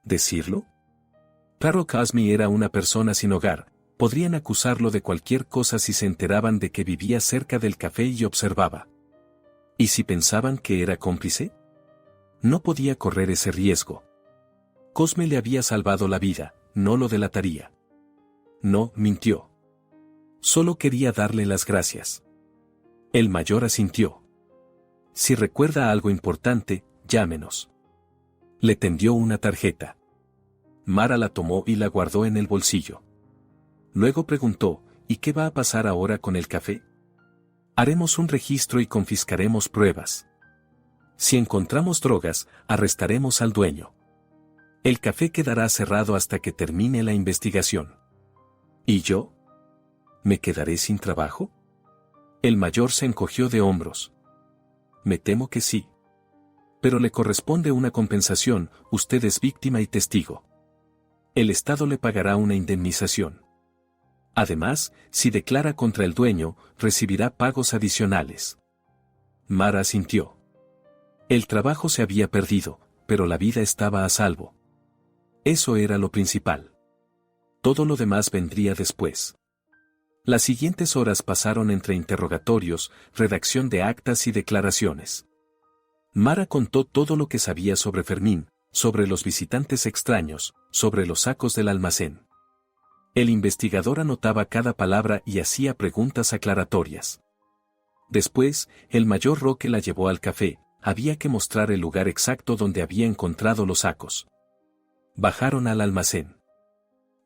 ¿Decirlo? Claro, Cosme era una persona sin hogar, podrían acusarlo de cualquier cosa si se enteraban de que vivía cerca del café y observaba. ¿Y si pensaban que era cómplice? No podía correr ese riesgo. Cosme le había salvado la vida, no lo delataría. No, mintió. Solo quería darle las gracias. El mayor asintió. Si recuerda algo importante, llámenos. Le tendió una tarjeta. Mara la tomó y la guardó en el bolsillo. Luego preguntó, ¿y qué va a pasar ahora con el café? Haremos un registro y confiscaremos pruebas. Si encontramos drogas, arrestaremos al dueño. El café quedará cerrado hasta que termine la investigación. ¿Y yo? ¿Me quedaré sin trabajo? El mayor se encogió de hombros. Me temo que sí. Pero le corresponde una compensación, usted es víctima y testigo. El Estado le pagará una indemnización. Además, si declara contra el dueño, recibirá pagos adicionales. Mara asintió. El trabajo se había perdido, pero la vida estaba a salvo. Eso era lo principal. Todo lo demás vendría después. Las siguientes horas pasaron entre interrogatorios, redacción de actas y declaraciones. Mara contó todo lo que sabía sobre Fermín, sobre los visitantes extraños, sobre los sacos del almacén. El investigador anotaba cada palabra y hacía preguntas aclaratorias. Después, el mayor Roque la llevó al café, había que mostrar el lugar exacto donde había encontrado los sacos. Bajaron al almacén.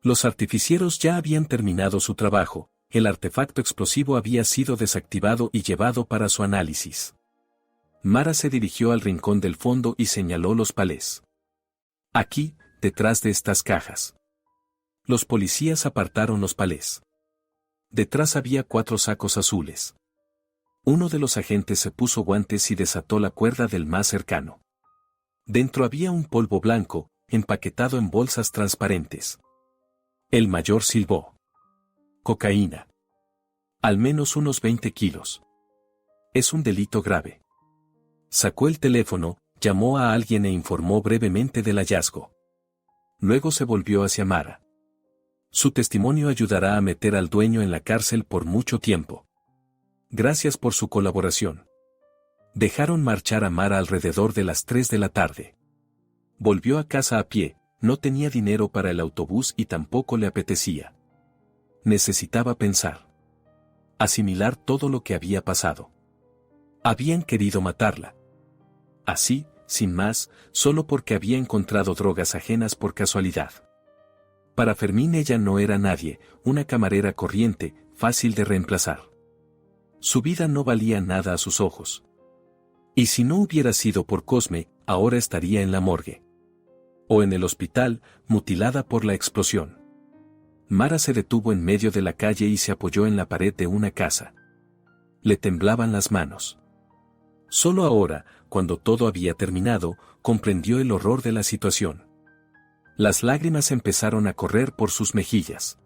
Los artificieros ya habían terminado su trabajo, el artefacto explosivo había sido desactivado y llevado para su análisis. Mara se dirigió al rincón del fondo y señaló los palés. Aquí, detrás de estas cajas. Los policías apartaron los palés. Detrás había 4 sacos azules. Uno de los agentes se puso guantes y desató la cuerda del más cercano. Dentro había un polvo blanco, empaquetado en bolsas transparentes. El mayor silbó. Cocaína. Al menos unos 20 kilos. Es un delito grave. Sacó el teléfono, llamó a alguien e informó brevemente del hallazgo. Luego se volvió hacia Mara. Su testimonio ayudará a meter al dueño en la cárcel por mucho tiempo. Gracias por su colaboración. Dejaron marchar a Mara alrededor de las 3 de la tarde. Volvió a casa a pie, no tenía dinero para el autobús y tampoco le apetecía. Necesitaba pensar. Asimilar todo lo que había pasado. Habían querido matarla. Así, sin más, solo porque había encontrado drogas ajenas por casualidad. Para Fermín ella no era nadie, una camarera corriente, fácil de reemplazar. Su vida no valía nada a sus ojos. Y si no hubiera sido por Cosme, ahora estaría en la morgue. O en el hospital, mutilada por la explosión. Mara se detuvo en medio de la calle y se apoyó en la pared de una casa. Le temblaban las manos. Solo ahora, cuando todo había terminado, comprendió el horror de la situación. Las lágrimas empezaron a correr por sus mejillas.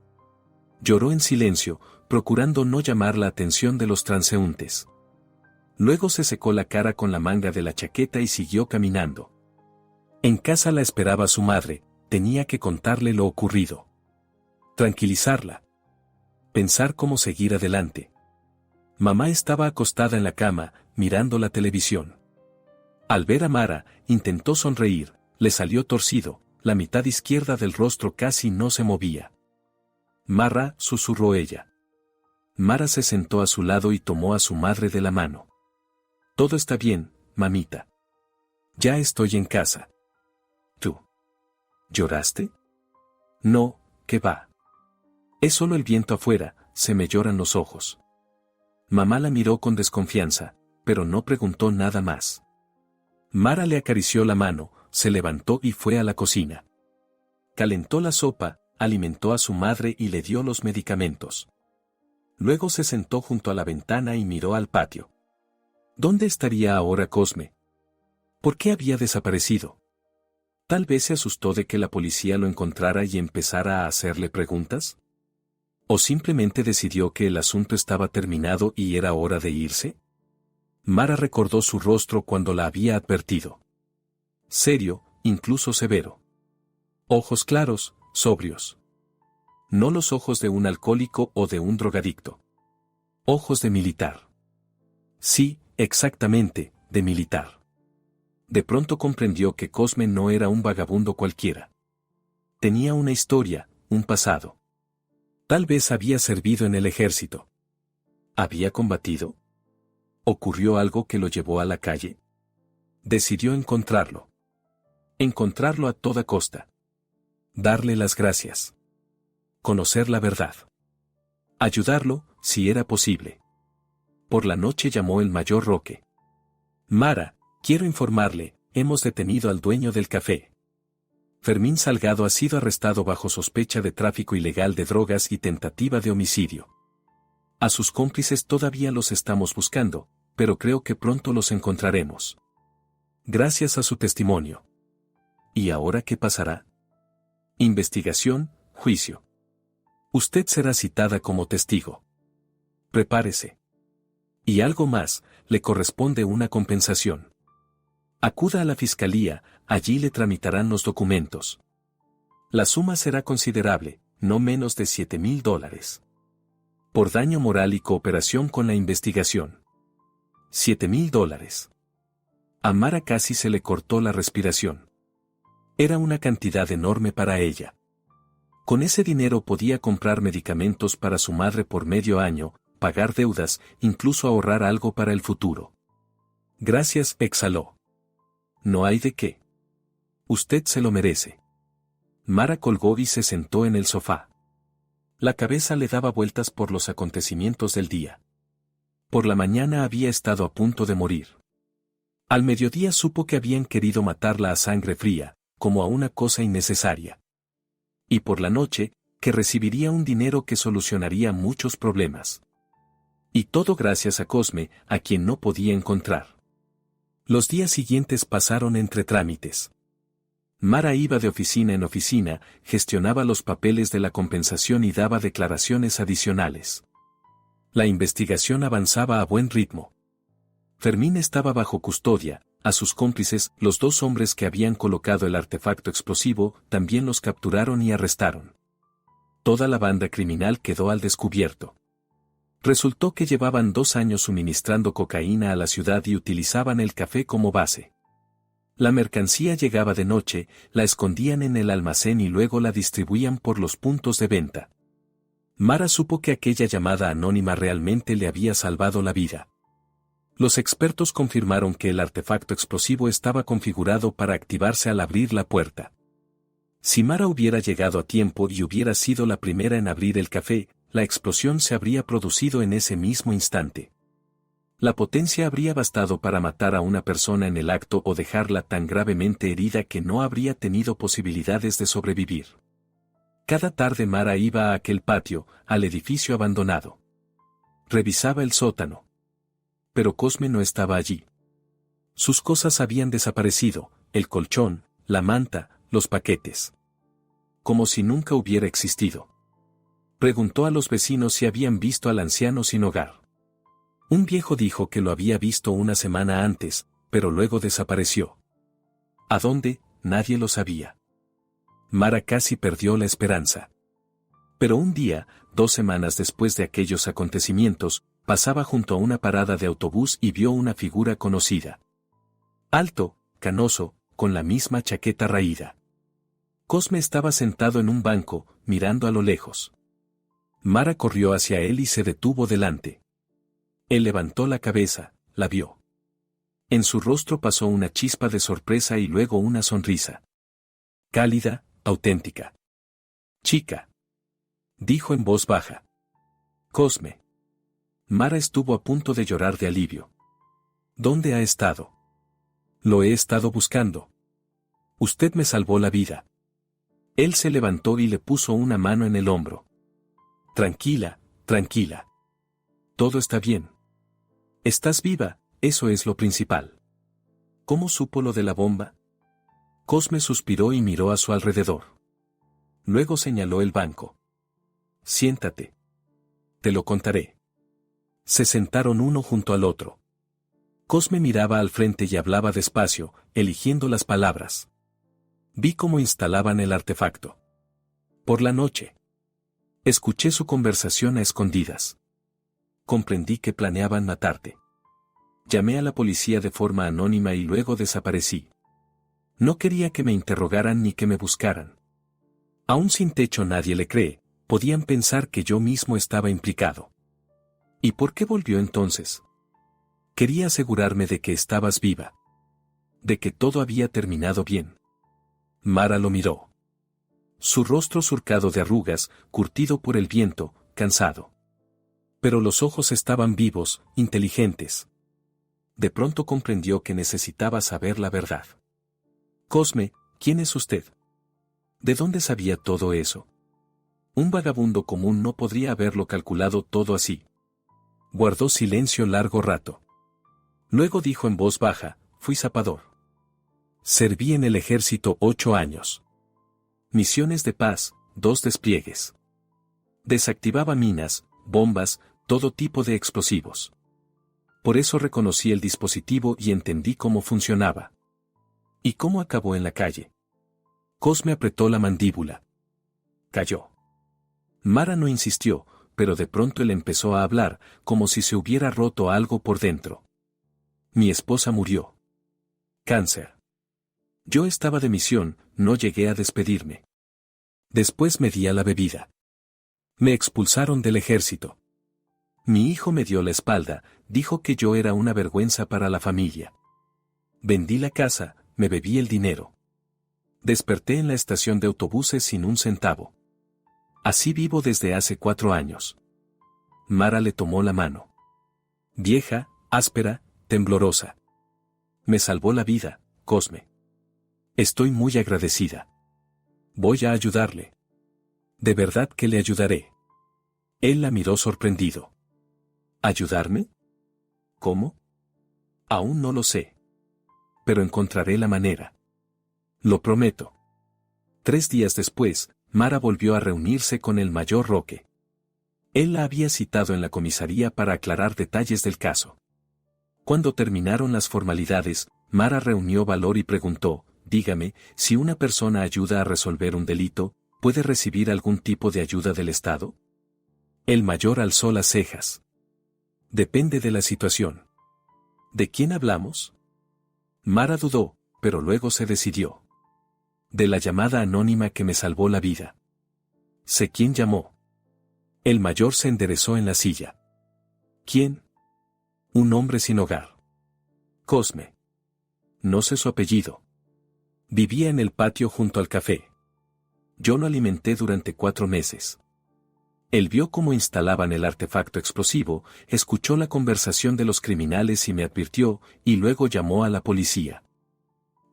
Lloró en silencio, procurando no llamar la atención de los transeúntes. Luego se secó la cara con la manga de la chaqueta y siguió caminando. En casa la esperaba su madre, tenía que contarle lo ocurrido. Tranquilizarla. Pensar cómo seguir adelante. Mamá estaba acostada en la cama, mirando la televisión. Al ver a Mara, intentó sonreír, le salió torcido, la mitad izquierda del rostro casi no se movía. Mara, susurró ella. Mara se sentó a su lado y tomó a su madre de la mano. Todo está bien, mamita. Ya estoy en casa. ¿Tú? ¿Lloraste? No, ¿qué va? Es solo el viento afuera, se me lloran los ojos. Mamá la miró con desconfianza, pero no preguntó nada más. Mara le acarició la mano, se levantó y fue a la cocina. Calentó la sopa, alimentó a su madre y le dio los medicamentos. Luego se sentó junto a la ventana y miró al patio. ¿Dónde estaría ahora Cosme? ¿Por qué había desaparecido? Tal vez se asustó de que la policía lo encontrara y empezara a hacerle preguntas. ¿O simplemente decidió que el asunto estaba terminado y era hora de irse? Mara recordó su rostro cuando la había advertido. Serio, incluso severo. Ojos claros, sobrios. No los ojos de un alcohólico o de un drogadicto. Ojos de militar. Sí, exactamente, de militar. De pronto comprendió que Cosme no era un vagabundo cualquiera. Tenía una historia, un pasado. Tal vez había servido en el ejército. ¿Había combatido? ¿Ocurrió algo que lo llevó a la calle? Decidió encontrarlo. Encontrarlo a toda costa. Darle las gracias. Conocer la verdad. Ayudarlo, si era posible. Por la noche llamó el mayor Roque. Mara, quiero informarle, hemos detenido al dueño del café. Fermín Salgado ha sido arrestado bajo sospecha de tráfico ilegal de drogas y tentativa de homicidio. A sus cómplices todavía los estamos buscando, pero creo que pronto los encontraremos. Gracias a su testimonio. ¿Y ahora qué pasará? Investigación, juicio. Usted será citada como testigo. Prepárese. Y algo más, le corresponde una compensación. Acuda a la fiscalía, allí le tramitarán los documentos. La suma será considerable, no menos de $7,000. Por daño moral y cooperación con la investigación. $7,000. A Mara casi se le cortó la respiración. Era una cantidad enorme para ella. Con ese dinero podía comprar medicamentos para su madre por medio año, pagar deudas, incluso ahorrar algo para el futuro. Gracias, exhaló. No hay de qué. Usted se lo merece. Mara colgó y se sentó en el sofá. La cabeza le daba vueltas por los acontecimientos del día. Por la mañana había estado a punto de morir. Al mediodía supo que habían querido matarla a sangre fría, como a una cosa innecesaria. Y por la noche, que recibiría un dinero que solucionaría muchos problemas. Y todo gracias a Cosme, a quien no podía encontrar. Los días siguientes pasaron entre trámites. Mara iba de oficina en oficina, gestionaba los papeles de la compensación y daba declaraciones adicionales. La investigación avanzaba a buen ritmo. Fermín estaba bajo custodia, a sus cómplices, los 2 hombres que habían colocado el artefacto explosivo, también los capturaron y arrestaron. Toda la banda criminal quedó al descubierto. Resultó que llevaban 2 años suministrando cocaína a la ciudad y utilizaban el café como base. La mercancía llegaba de noche, la escondían en el almacén y luego la distribuían por los puntos de venta. Mara supo que aquella llamada anónima realmente le había salvado la vida. Los expertos confirmaron que el artefacto explosivo estaba configurado para activarse al abrir la puerta. Si Mara hubiera llegado a tiempo y hubiera sido la primera en abrir el café, la explosión se habría producido en ese mismo instante. La potencia habría bastado para matar a una persona en el acto o dejarla tan gravemente herida que no habría tenido posibilidades de sobrevivir. Cada tarde Mara iba a aquel patio, al edificio abandonado. Revisaba el sótano. Pero Cosme no estaba allí. Sus cosas habían desaparecido, el colchón, la manta, los paquetes. Como si nunca hubiera existido. Preguntó a los vecinos si habían visto al anciano sin hogar. Un viejo dijo que lo había visto una semana antes, pero luego desapareció. ¿A dónde? Nadie lo sabía. Mara casi perdió la esperanza. Pero un día, 2 semanas después de aquellos acontecimientos, pasaba junto a una parada de autobús y vio una figura conocida. Alto, canoso, con la misma chaqueta raída. Cosme estaba sentado en un banco, mirando a lo lejos. Mara corrió hacia él y se detuvo delante. Él levantó la cabeza, la vio. En su rostro pasó una chispa de sorpresa y luego una sonrisa. Cálida, auténtica. Chica. Dijo en voz baja. Cosme. Mara estuvo a punto de llorar de alivio. ¿Dónde ha estado? Lo he estado buscando. Usted me salvó la vida. Él se levantó y le puso una mano en el hombro. Tranquila, tranquila. Todo está bien. Estás viva, eso es lo principal. ¿Cómo supo lo de la bomba? Cosme suspiró y miró a su alrededor. Luego señaló el banco. Siéntate. Te lo contaré. Se sentaron uno junto al otro. Cosme miraba al frente y hablaba despacio, eligiendo las palabras. Vi cómo instalaban el artefacto. Por la noche. Escuché su conversación a escondidas. Comprendí que planeaban matarte. Llamé a la policía de forma anónima y luego desaparecí. No quería que me interrogaran ni que me buscaran. Aún sin techo nadie le cree, podían pensar que yo mismo estaba implicado. ¿Y por qué volvió entonces? Quería asegurarme de que estabas viva. De que todo había terminado bien. Mara lo miró. Su rostro surcado de arrugas, curtido por el viento, cansado. Pero los ojos estaban vivos, inteligentes. De pronto comprendió que necesitaba saber la verdad. Cosme, ¿quién es usted? ¿De dónde sabía todo eso? Un vagabundo común no podría haberlo calculado todo así. Guardó silencio largo rato. Luego dijo en voz baja, fui zapador. Serví en el ejército 8 años. Misiones de paz, 2 despliegues. Desactivaba minas, bombas, todo tipo de explosivos. Por eso reconocí el dispositivo y entendí cómo funcionaba. ¿Y cómo acabó en la calle? Cosme apretó la mandíbula. Cayó. Mara no insistió, pero de pronto él empezó a hablar, como si se hubiera roto algo por dentro. Mi esposa murió. Cáncer. Yo estaba de misión, no llegué a despedirme. Después me di a la bebida. Me expulsaron del ejército. Mi hijo me dio la espalda, dijo que yo era una vergüenza para la familia. Vendí la casa, me bebí el dinero. Desperté en la estación de autobuses sin un centavo. Así vivo desde hace 4 años. Mara le tomó la mano. Vieja, áspera, temblorosa. Me salvó la vida, Cosme. Estoy muy agradecida. Voy a ayudarle. De verdad que le ayudaré. Él la miró sorprendido. ¿Ayudarme? ¿Cómo? Aún no lo sé. Pero encontraré la manera. Lo prometo. 3 días después, Mara volvió a reunirse con el mayor Roque. Él la había citado en la comisaría para aclarar detalles del caso. Cuando terminaron las formalidades, Mara reunió valor y preguntó, dígame, si una persona ayuda a resolver un delito, ¿puede recibir algún tipo de ayuda del Estado? El mayor alzó las cejas. Depende de la situación. ¿De quién hablamos? Mara dudó, pero luego se decidió. De la llamada anónima que me salvó la vida. Sé quién llamó. El mayor se enderezó en la silla. ¿Quién? Un hombre sin hogar. Cosme. No sé su apellido. Vivía en el patio junto al café. Yo lo alimenté durante 4 meses. Él vio cómo instalaban el artefacto explosivo, escuchó la conversación de los criminales y me advirtió, y luego llamó a la policía.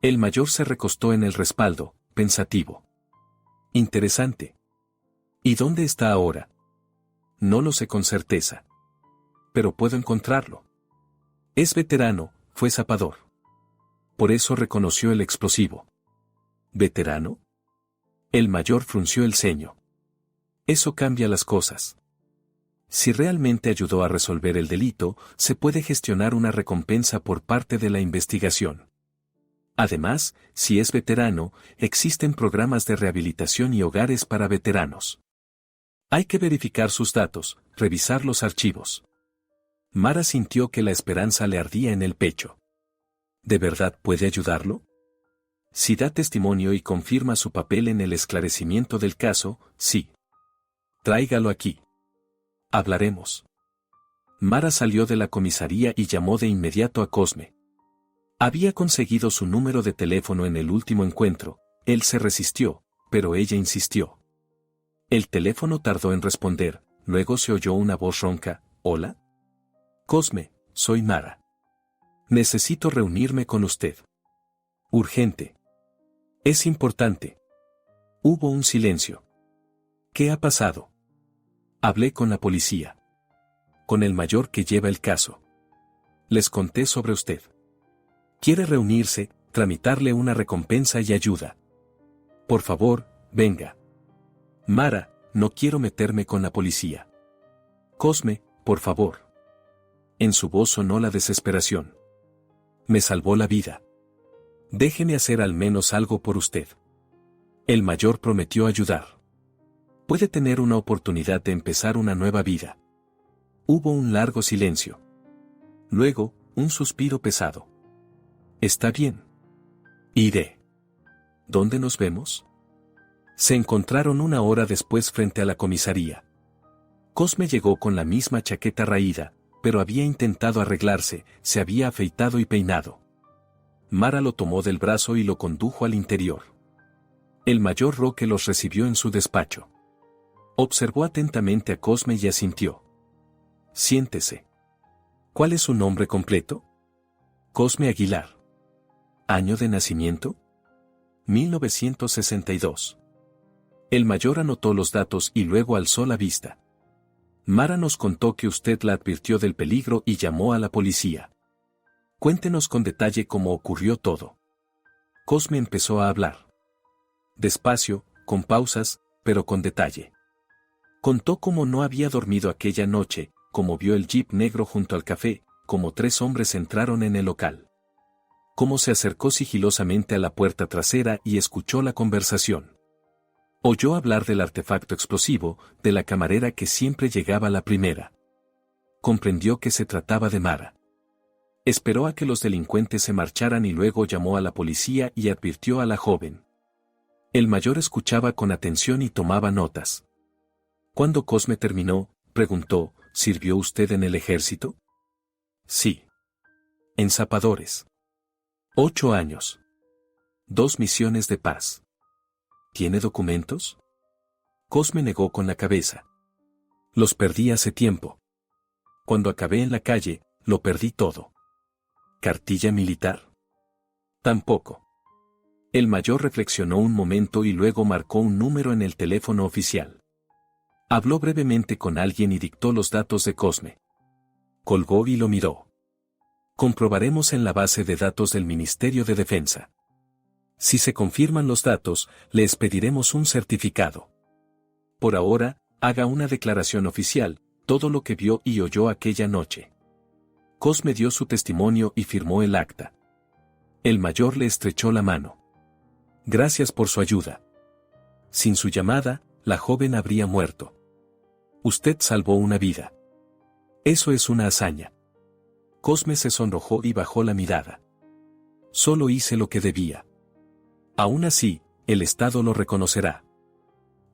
El mayor se recostó en el respaldo, pensativo. Interesante. ¿Y dónde está ahora? No lo sé con certeza. Pero puedo encontrarlo. Es veterano, fue zapador. Por eso reconoció el explosivo. ¿Veterano? El mayor frunció el ceño. Eso cambia las cosas. Si realmente ayudó a resolver el delito, se puede gestionar una recompensa por parte de la investigación. Además, si es veterano, existen programas de rehabilitación y hogares para veteranos. Hay que verificar sus datos, revisar los archivos. Mara sintió que la esperanza le ardía en el pecho. ¿De verdad puede ayudarlo? Si da testimonio y confirma su papel en el esclarecimiento del caso, sí. Tráigalo aquí. Hablaremos. Mara salió de la comisaría y llamó de inmediato a Cosme. Había conseguido su número de teléfono en el último encuentro. Él se resistió, pero ella insistió. El teléfono tardó en responder, luego se oyó una voz ronca. ¿Hola? Cosme, soy Mara. Necesito reunirme con usted. Urgente. Es importante. Hubo un silencio. ¿Qué ha pasado? Hablé con la policía. Con el mayor que lleva el caso. Les conté sobre usted. Quiere reunirse, tramitarle una recompensa y ayuda. Por favor, venga. Mara, no quiero meterme con la policía. Cosme, por favor. En su voz sonó la desesperación. Me salvó la vida. Déjeme hacer al menos algo por usted. El mayor prometió ayudar. Puede tener una oportunidad de empezar una nueva vida. Hubo un largo silencio. Luego, un suspiro pesado. Está bien. Iré. ¿Dónde nos vemos? Se encontraron una hora después frente a la comisaría. Cosme llegó con la misma chaqueta raída, pero había intentado arreglarse, se había afeitado y peinado. Mara lo tomó del brazo y lo condujo al interior. El mayor Roque los recibió en su despacho. Observó atentamente a Cosme y asintió. Siéntese. ¿Cuál es su nombre completo? Cosme Aguilar. ¿Año de nacimiento? 1962. El mayor anotó los datos y luego alzó la vista. Mara nos contó que usted la advirtió del peligro y llamó a la policía. Cuéntenos con detalle cómo ocurrió todo. Cosme empezó a hablar. Despacio, con pausas, pero con detalle. Contó cómo no había dormido aquella noche, cómo vio el jeep negro junto al café, cómo 3 hombres entraron en el local. Cómo se acercó sigilosamente a la puerta trasera y escuchó la conversación. Oyó hablar del artefacto explosivo, de la camarera que siempre llegaba la primera. Comprendió que se trataba de Mara. Esperó a que los delincuentes se marcharan y luego llamó a la policía y advirtió a la joven. El mayor escuchaba con atención y tomaba notas. Cuando Cosme terminó, preguntó, ¿sirvió usted en el ejército? Sí. En Zapadores. 8 años. 2 misiones de paz. ¿Tiene documentos? Cosme negó con la cabeza. Los perdí hace tiempo. Cuando acabé en la calle, lo perdí todo. ¿Cartilla militar? Tampoco. El mayor reflexionó un momento y luego marcó un número en el teléfono oficial. Habló brevemente con alguien y dictó los datos de Cosme. Colgó y lo miró. Comprobaremos en la base de datos del Ministerio de Defensa. Si se confirman los datos, le expediremos un certificado. Por ahora, haga una declaración oficial, todo lo que vio y oyó aquella noche. Cosme dio su testimonio y firmó el acta. El mayor le estrechó la mano. Gracias por su ayuda. Sin su llamada, la joven habría muerto. Usted salvó una vida. Eso es una hazaña. Cosme se sonrojó y bajó la mirada. Solo hice lo que debía. Aún así, el Estado lo reconocerá.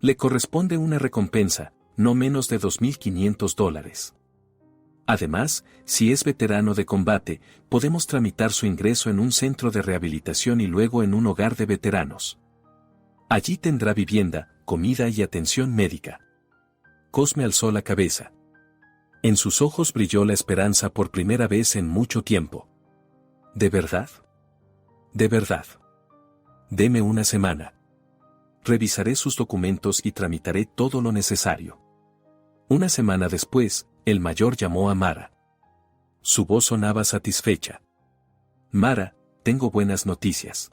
Le corresponde una recompensa, no menos de $2.500. Además, si es veterano de combate, podemos tramitar su ingreso en un centro de rehabilitación y luego en un hogar de veteranos. Allí tendrá vivienda, comida y atención médica. Cosme alzó la cabeza. En sus ojos brilló la esperanza por primera vez en mucho tiempo. ¿De verdad? De verdad. Deme una semana. Revisaré sus documentos y tramitaré todo lo necesario. Una semana después, el mayor llamó a Mara. Su voz sonaba satisfecha. Mara, tengo buenas noticias.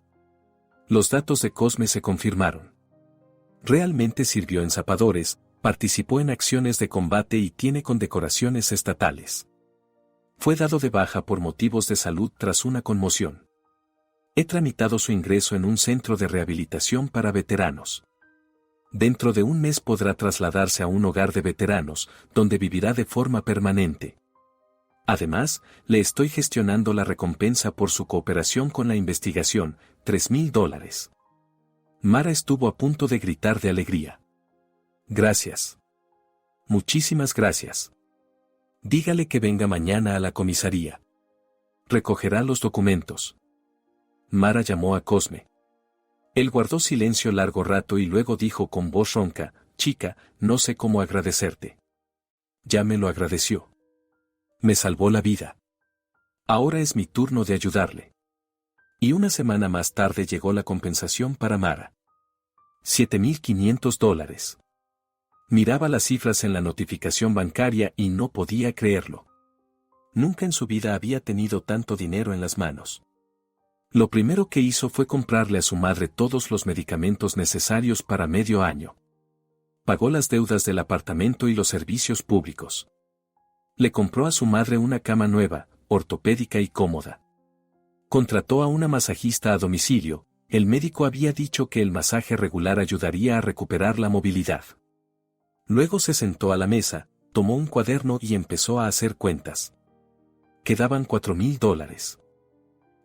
Los datos de Cosme se confirmaron. Realmente sirvió en Zapadores, participó en acciones de combate y tiene condecoraciones estatales. Fue dado de baja por motivos de salud tras una conmoción. He tramitado su ingreso en un centro de rehabilitación para veteranos. Dentro de un mes podrá trasladarse a un hogar de veteranos, donde vivirá de forma permanente. Además, le estoy gestionando la recompensa por su cooperación con la investigación, $3,000. Mara estuvo a punto de gritar de alegría. Gracias. Muchísimas gracias. Dígale que venga mañana a la comisaría. Recogerá los documentos. Mara llamó a Cosme. Él guardó silencio largo rato y luego dijo con voz ronca, chica, no sé cómo agradecerte. Ya me lo agradeció. Me salvó la vida. Ahora es mi turno de ayudarle. Y una semana más tarde llegó la compensación para Mara. $7,500. Miraba las cifras en la notificación bancaria y no podía creerlo. Nunca en su vida había tenido tanto dinero en las manos. Lo primero que hizo fue comprarle a su madre todos los medicamentos necesarios para medio año. Pagó las deudas del apartamento y los servicios públicos. Le compró a su madre una cama nueva, ortopédica y cómoda. Contrató a una masajista a domicilio. El médico había dicho que el masaje regular ayudaría a recuperar la movilidad. Luego se sentó a la mesa, tomó un cuaderno y empezó a hacer cuentas. Quedaban $4,000.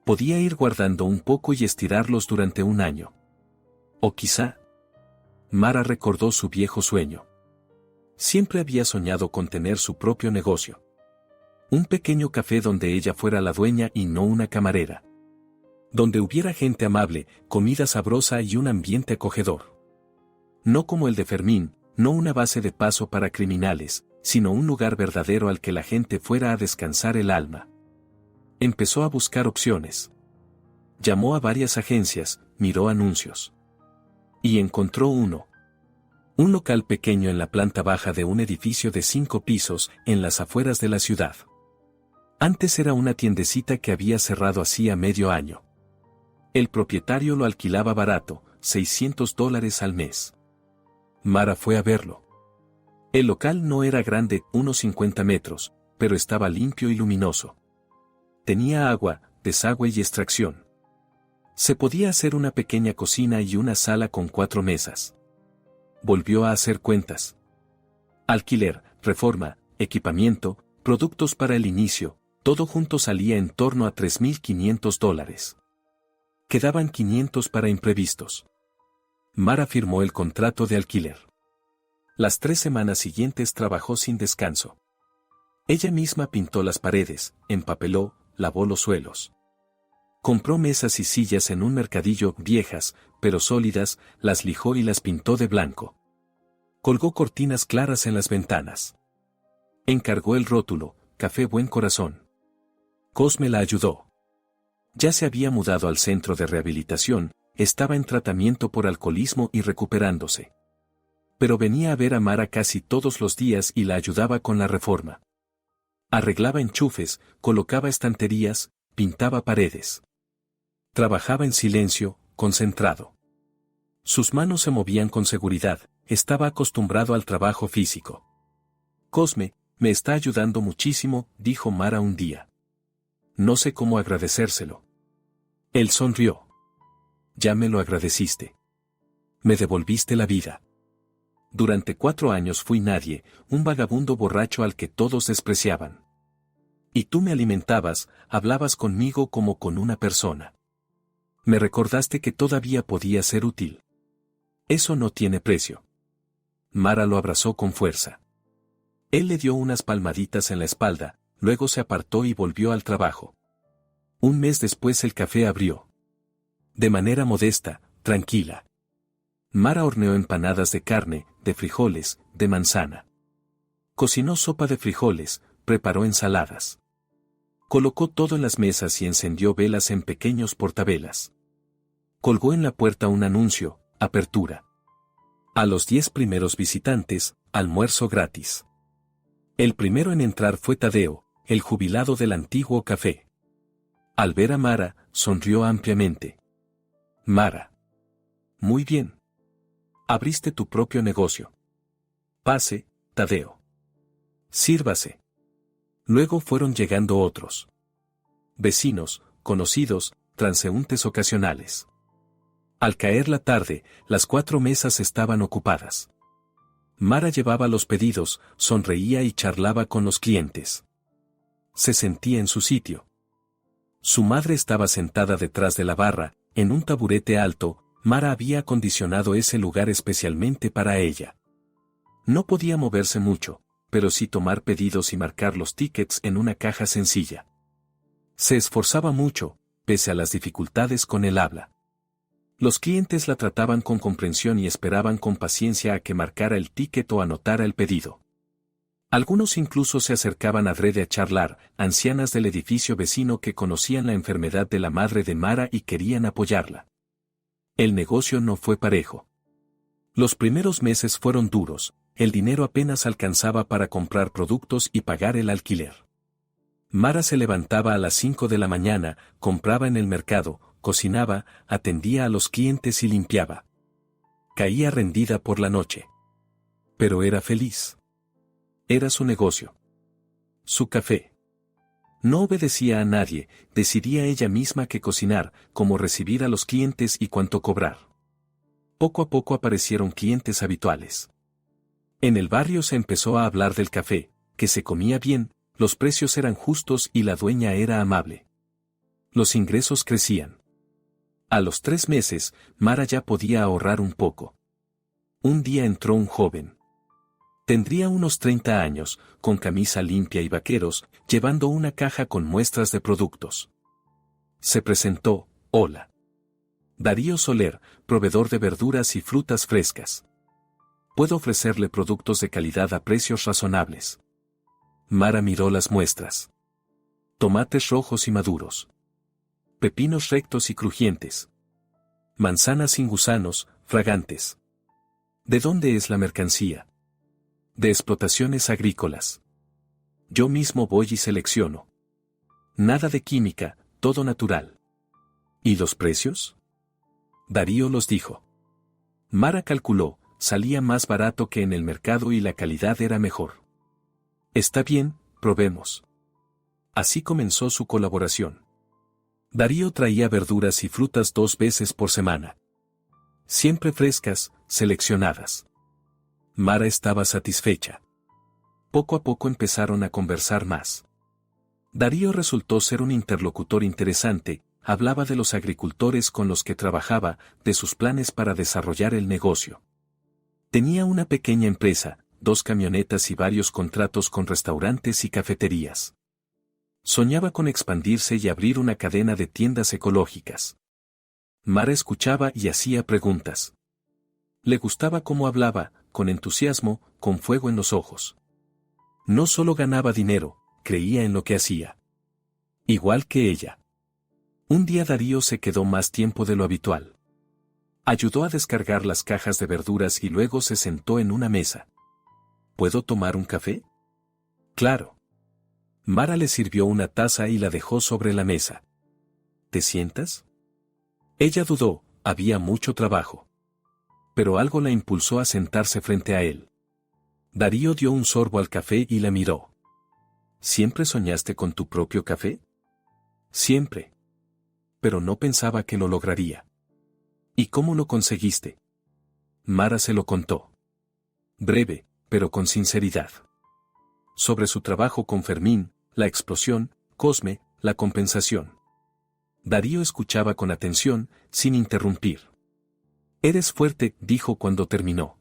Podía ir guardando un poco y estirarlos durante un año. O quizá. Mara recordó su viejo sueño. Siempre había soñado con tener su propio negocio. Un pequeño café donde ella fuera la dueña y no una camarera. Donde hubiera gente amable, comida sabrosa y un ambiente acogedor. No como el de Fermín, no una base de paso para criminales, sino un lugar verdadero al que la gente fuera a descansar el alma. Empezó a buscar opciones. Llamó a varias agencias, miró anuncios. Y encontró uno. Un local pequeño en la planta baja de un edificio de 5 pisos, en las afueras de la ciudad. Antes era una tiendecita que había cerrado hacía medio año. El propietario lo alquilaba barato, $600 al mes. Mara fue a verlo. El local no era grande, unos 50 metros, pero estaba limpio y luminoso. Tenía agua, desagüe y extracción. Se podía hacer una pequeña cocina y una sala con 4 mesas. Volvió a hacer cuentas. Alquiler, reforma, equipamiento, productos para el inicio, todo junto salía en torno a $3,500. Quedaban $500 para imprevistos. Mara firmó el contrato de alquiler. Las 3 semanas siguientes trabajó sin descanso. Ella misma pintó las paredes, empapeló, lavó los suelos. Compró mesas y sillas en un mercadillo viejas, pero sólidas, las lijó y las pintó de blanco. Colgó cortinas claras en las ventanas. Encargó el rótulo, Café Buen Corazón. Cosme la ayudó. Ya se había mudado al centro de rehabilitación, estaba en tratamiento por alcoholismo y recuperándose. Pero venía a ver a Mara casi todos los días y la ayudaba con la reforma. Arreglaba enchufes, colocaba estanterías, pintaba paredes. Trabajaba en silencio, concentrado. Sus manos se movían con seguridad, estaba acostumbrado al trabajo físico. Cosme, me está ayudando muchísimo, dijo Mara un día. No sé cómo agradecérselo. Él sonrió. Ya me lo agradeciste. Me devolviste la vida. Durante 4 años fui nadie, un vagabundo borracho al que todos despreciaban. Y tú me alimentabas, hablabas conmigo como con una persona. Me recordaste que todavía podía ser útil. Eso no tiene precio. Mara lo abrazó con fuerza. Él le dio unas palmaditas en la espalda, luego se apartó y volvió al trabajo. Un mes después el café abrió. De manera modesta, tranquila. Mara horneó empanadas de carne, de frijoles, de manzana. Cocinó sopa de frijoles, preparó ensaladas. Colocó todo en las mesas y encendió velas en pequeños portavelas. Colgó en la puerta un anuncio, apertura. A los 10 primeros visitantes, almuerzo gratis. El primero en entrar fue Tadeo, el jubilado del antiguo café. Al ver a Mara, sonrió ampliamente. Mara. Muy bien. Abriste tu propio negocio. Pase, Tadeo. Sírvase. Luego fueron llegando otros. Vecinos, conocidos, transeúntes ocasionales. Al caer la tarde, las 4 mesas estaban ocupadas. Mara llevaba los pedidos, sonreía y charlaba con los clientes. Se sentía en su sitio. Su madre estaba sentada detrás de la barra, en un taburete alto. Mara había acondicionado ese lugar especialmente para ella. No podía moverse mucho, pero sí tomar pedidos y marcar los tickets en una caja sencilla. Se esforzaba mucho, pese a las dificultades con el habla. Los clientes la trataban con comprensión y esperaban con paciencia a que marcara el ticket o anotara el pedido. Algunos incluso se acercaban adrede a charlar, ancianas del edificio vecino que conocían la enfermedad de la madre de Mara y querían apoyarla. El negocio no fue parejo. Los primeros meses fueron duros, el dinero apenas alcanzaba para comprar productos y pagar el alquiler. Mara se levantaba a las 5 de la mañana, compraba en el mercado, cocinaba, atendía a los clientes y limpiaba. Caía rendida por la noche. Pero era feliz. Era su negocio. Su café. No obedecía a nadie, decidía ella misma qué cocinar, cómo recibir a los clientes y cuánto cobrar. Poco a poco aparecieron clientes habituales. En el barrio se empezó a hablar del café, que se comía bien, los precios eran justos y la dueña era amable. Los ingresos crecían. A los 3 meses, Mara ya podía ahorrar un poco. Un día entró un joven. Tendría unos 30 años, con camisa limpia y vaqueros, llevando una caja con muestras de productos. Se presentó: hola. Darío Soler, proveedor de verduras y frutas frescas. Puedo ofrecerle productos de calidad a precios razonables. Mara miró las muestras. Tomates rojos y maduros. Pepinos rectos y crujientes. Manzanas sin gusanos, fragantes. ¿De dónde es la mercancía? De explotaciones agrícolas. Yo mismo voy y selecciono. Nada de química, todo natural. ¿Y los precios? Darío los dijo. Mara calculó, salía más barato que en el mercado y la calidad era mejor. Está bien, probemos. Así comenzó su colaboración. Darío traía verduras y frutas 2 veces por semana. Siempre frescas, seleccionadas. Mara estaba satisfecha. Poco a poco empezaron a conversar más. Darío resultó ser un interlocutor interesante, hablaba de los agricultores con los que trabajaba, de sus planes para desarrollar el negocio. Tenía una pequeña empresa, 2 camionetas y varios contratos con restaurantes y cafeterías. Soñaba con expandirse y abrir una cadena de tiendas ecológicas. Mara escuchaba y hacía preguntas. Le gustaba cómo hablaba, con entusiasmo, con fuego en los ojos. No solo ganaba dinero, creía en lo que hacía. Igual que ella. Un día Darío se quedó más tiempo de lo habitual. Ayudó a descargar las cajas de verduras y luego se sentó en una mesa. ¿Puedo tomar un café? Claro. Mara le sirvió una taza y la dejó sobre la mesa. ¿Te sientas? Ella dudó, había mucho trabajo. Pero algo la impulsó a sentarse frente a él. Darío dio un sorbo al café y la miró. ¿Siempre soñaste con tu propio café? Siempre. Pero no pensaba que lo lograría. ¿Y cómo lo conseguiste? Mara se lo contó. Breve, pero con sinceridad. Sobre su trabajo con Fermín, la explosión, Cosme, la compensación. Darío escuchaba con atención, sin interrumpir. Eres fuerte, dijo cuando terminó.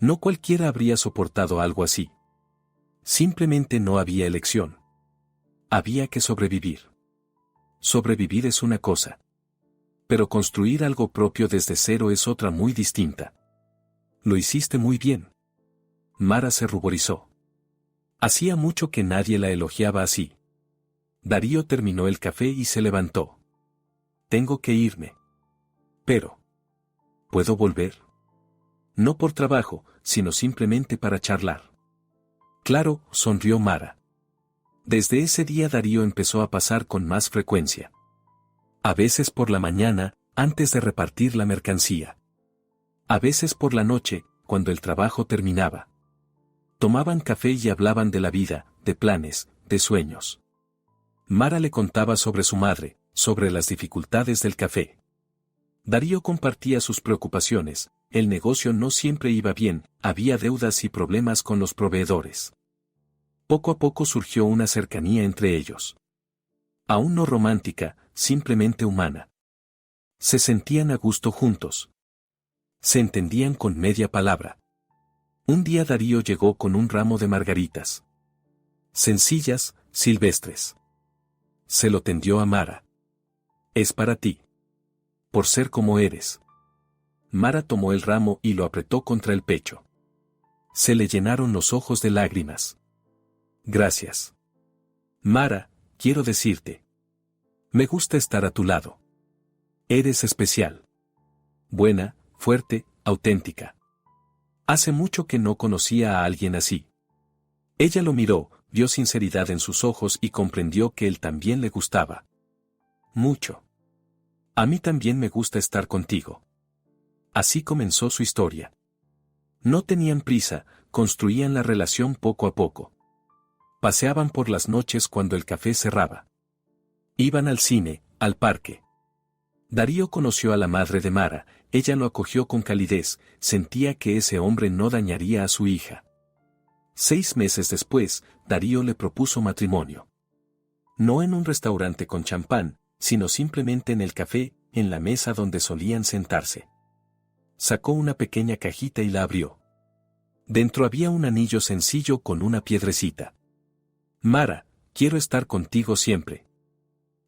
No cualquiera habría soportado algo así. Simplemente no había elección. Había que sobrevivir. Sobrevivir es una cosa. Pero construir algo propio desde cero es otra muy distinta. Lo hiciste muy bien. Mara se ruborizó. Hacía mucho que nadie la elogiaba así. Darío terminó el café y se levantó. Tengo que irme. Pero... ¿puedo volver? No por trabajo, sino simplemente para charlar. Claro, sonrió Mara. Desde ese día Darío empezó a pasar con más frecuencia. A veces por la mañana, antes de repartir la mercancía. A veces por la noche, cuando el trabajo terminaba. Tomaban café y hablaban de la vida, de planes, de sueños. Mara le contaba sobre su madre, sobre las dificultades del café. Darío compartía sus preocupaciones, el negocio no siempre iba bien, había deudas y problemas con los proveedores. Poco a poco surgió una cercanía entre ellos. Aún no romántica, simplemente humana. Se sentían a gusto juntos. Se entendían con media palabra. Un día Darío llegó con un ramo de margaritas. Sencillas, silvestres. Se lo tendió a Mara. Es para ti. Por ser como eres. Mara tomó el ramo y lo apretó contra el pecho. Se le llenaron los ojos de lágrimas. Gracias. Mara, quiero decirte. Me gusta estar a tu lado. Eres especial. Buena, fuerte, auténtica. Hace mucho que no conocía a alguien así. Ella lo miró, vio sinceridad en sus ojos y comprendió que él también le gustaba. Mucho. A mí también me gusta estar contigo. Así comenzó su historia. No tenían prisa, construían la relación poco a poco. Paseaban por las noches cuando el café cerraba. Iban al cine, al parque. Darío conoció a la madre de Mara, ella lo acogió con calidez, sentía que ese hombre no dañaría a su hija. 6 meses después, Darío le propuso matrimonio. No en un restaurante con champán, sino simplemente en el café, en la mesa donde solían sentarse. Sacó una pequeña cajita y la abrió. Dentro había un anillo sencillo con una piedrecita. Mara, quiero estar contigo siempre.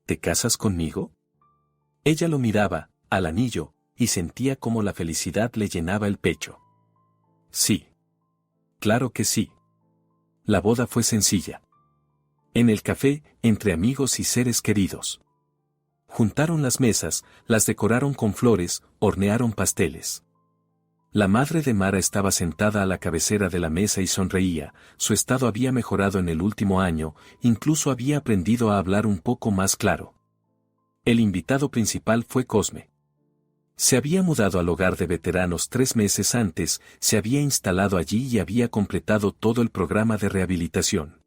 ¿Te casas conmigo? Ella lo miraba, al anillo, y sentía como la felicidad le llenaba el pecho. Sí. Claro que sí. La boda fue sencilla. En el café, entre amigos y seres queridos. Juntaron las mesas, las decoraron con flores, hornearon pasteles. La madre de Mara estaba sentada a la cabecera de la mesa y sonreía, su estado había mejorado en el último año, incluso había aprendido a hablar un poco más claro. El invitado principal fue Cosme. Se había mudado al hogar de veteranos 3 meses antes, se había instalado allí y había completado todo el programa de rehabilitación.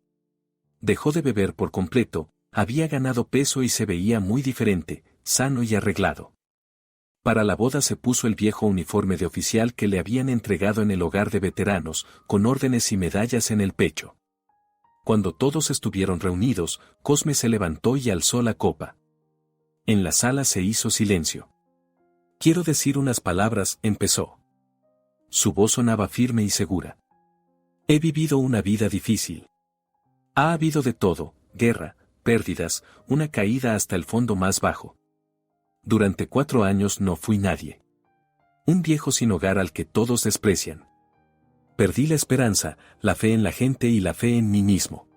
Dejó de beber por completo, había ganado peso y se veía muy diferente, sano y arreglado. Para la boda se puso el viejo uniforme de oficial que le habían entregado en el hogar de veteranos, con órdenes y medallas en el pecho. Cuando todos estuvieron reunidos, Cosme se levantó y alzó la copa. En la sala se hizo silencio. Quiero decir unas palabras, empezó. Su voz sonaba firme y segura. He vivido una vida difícil. Ha habido de todo, guerra, pérdidas, una caída hasta el fondo más bajo. Durante 4 años no fui nadie. Un viejo sin hogar al que todos desprecian. Perdí la esperanza, la fe en la gente y la fe en mí mismo.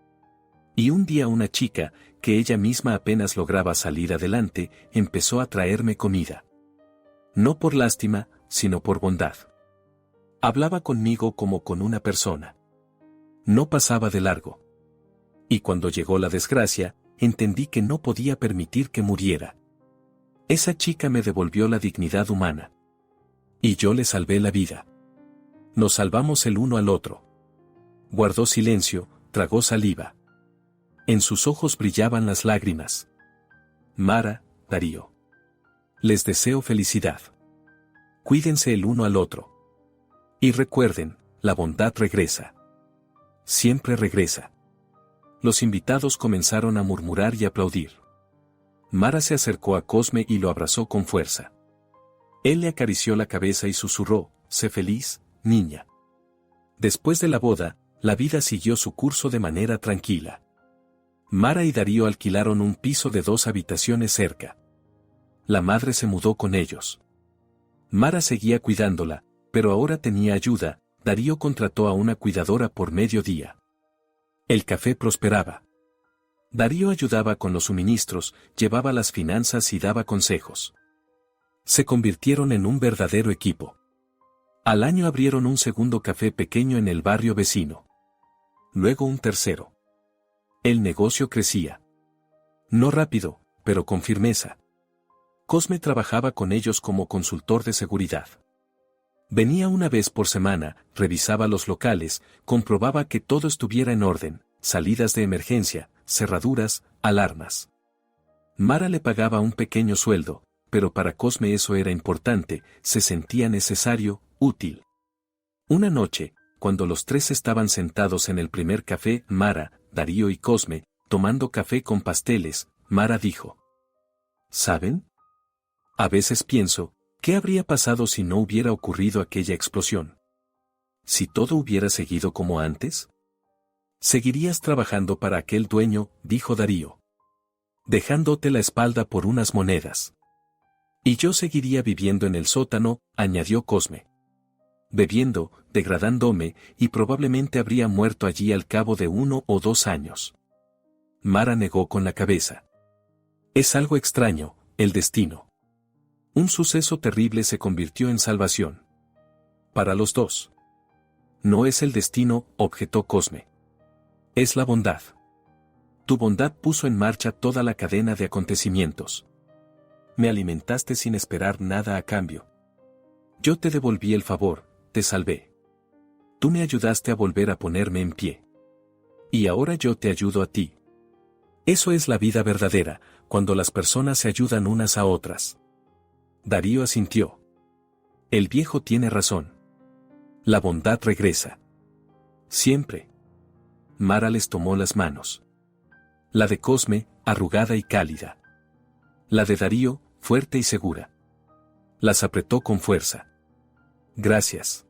Y un día una chica, que ella misma apenas lograba salir adelante, empezó a traerme comida. No por lástima, sino por bondad. Hablaba conmigo como con una persona. No pasaba de largo. Y cuando llegó la desgracia, entendí que no podía permitir que muriera. Esa chica me devolvió la dignidad humana. Y yo le salvé la vida. Nos salvamos el uno al otro. Guardó silencio, tragó saliva. En sus ojos brillaban las lágrimas. Mara, Darío. Les deseo felicidad. Cuídense el uno al otro. Y recuerden, la bondad regresa. Siempre regresa. Los invitados comenzaron a murmurar y aplaudir. Mara se acercó a Cosme y lo abrazó con fuerza. Él le acarició la cabeza y susurró, sé feliz, niña. Después de la boda, la vida siguió su curso de manera tranquila. Mara y Darío alquilaron un piso de 2 habitaciones cerca. La madre se mudó con ellos. Mara seguía cuidándola, pero ahora tenía ayuda, Darío contrató a una cuidadora por mediodía. El café prosperaba. Darío ayudaba con los suministros, llevaba las finanzas y daba consejos. Se convirtieron en un verdadero equipo. Al año abrieron un segundo café pequeño en el barrio vecino. Luego un tercero. El negocio crecía. No rápido, pero con firmeza. Cosme trabajaba con ellos como consultor de seguridad. Venía una vez por semana, revisaba los locales, comprobaba que todo estuviera en orden, salidas de emergencia, cerraduras, alarmas. Mara le pagaba un pequeño sueldo, pero para Cosme eso era importante, se sentía necesario, útil. Una noche, cuando los tres estaban sentados en el primer café, Mara, Darío y Cosme, tomando café con pasteles, Mara dijo: ¿Saben? A veces pienso, ¿qué habría pasado si no hubiera ocurrido aquella explosión? ¿Si todo hubiera seguido como antes? Seguirías trabajando para aquel dueño, dijo Darío. Dejándote la espalda por unas monedas. Y yo seguiría viviendo en el sótano, añadió Cosme. Bebiendo, degradándome, y probablemente habría muerto allí al cabo de 1 o 2 años. Mara negó con la cabeza. Es algo extraño, el destino. Un suceso terrible se convirtió en salvación. Para los dos. No es el destino, objetó Cosme. Es la bondad. Tu bondad puso en marcha toda la cadena de acontecimientos. Me alimentaste sin esperar nada a cambio. Yo te devolví el favor, te salvé. Tú me ayudaste a volver a ponerme en pie. Y ahora yo te ayudo a ti. Eso es la vida verdadera, cuando las personas se ayudan unas a otras. Darío asintió. El viejo tiene razón. La bondad regresa. Siempre. Mara les tomó las manos. La de Cosme, arrugada y cálida. La de Darío, fuerte y segura. Las apretó con fuerza. Gracias.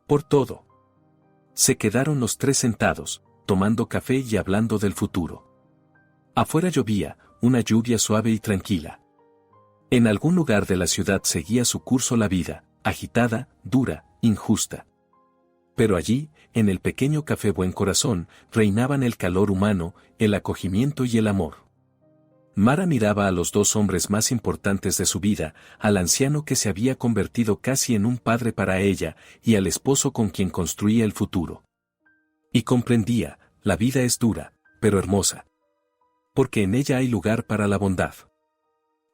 Por todo. Se quedaron los tres sentados, tomando café y hablando del futuro. Afuera llovía, una lluvia suave y tranquila. En algún lugar de la ciudad seguía su curso la vida, agitada, dura, injusta. Pero allí, en el pequeño café Buen Corazón, reinaban el calor humano, el acogimiento y el amor. Mara miraba a los dos hombres más importantes de su vida, al anciano que se había convertido casi en un padre para ella, y al esposo con quien construía el futuro. Y comprendía, la vida es dura, pero hermosa. Porque en ella hay lugar para la bondad.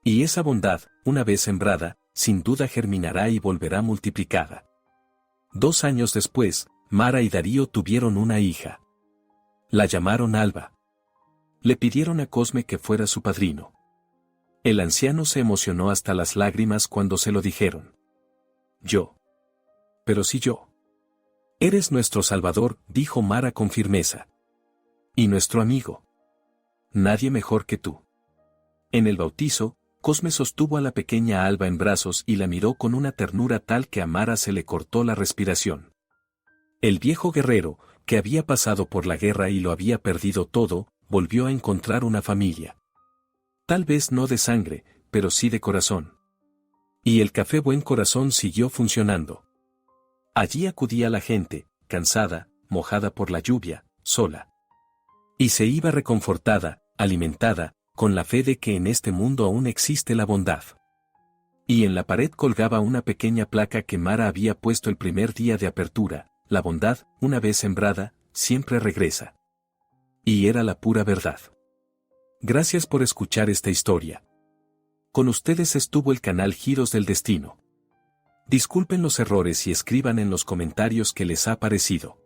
Y esa bondad, una vez sembrada, sin duda germinará y volverá multiplicada. 2 años después, Mara y Darío tuvieron una hija. La llamaron Alba. Le pidieron a Cosme que fuera su padrino. El anciano se emocionó hasta las lágrimas cuando se lo dijeron. Yo. Pero si yo. Eres nuestro salvador, dijo Mara con firmeza. Y nuestro amigo. Nadie mejor que tú. En el bautizo, Cosme sostuvo a la pequeña Alba en brazos y la miró con una ternura tal que a Mara se le cortó la respiración. El viejo guerrero, que había pasado por la guerra y lo había perdido todo, volvió a encontrar una familia. Tal vez no de sangre, pero sí de corazón. Y el café Buen Corazón siguió funcionando. Allí acudía la gente, cansada, mojada por la lluvia, sola. Y se iba reconfortada, alimentada, con la fe de que en este mundo aún existe la bondad. Y en la pared colgaba una pequeña placa que Mara había puesto el primer día de apertura: la bondad, una vez sembrada, siempre regresa. Y era la pura verdad. Gracias por escuchar esta historia. Con ustedes estuvo el canal Giros del Destino. Disculpen los errores y escriban en los comentarios qué les ha parecido.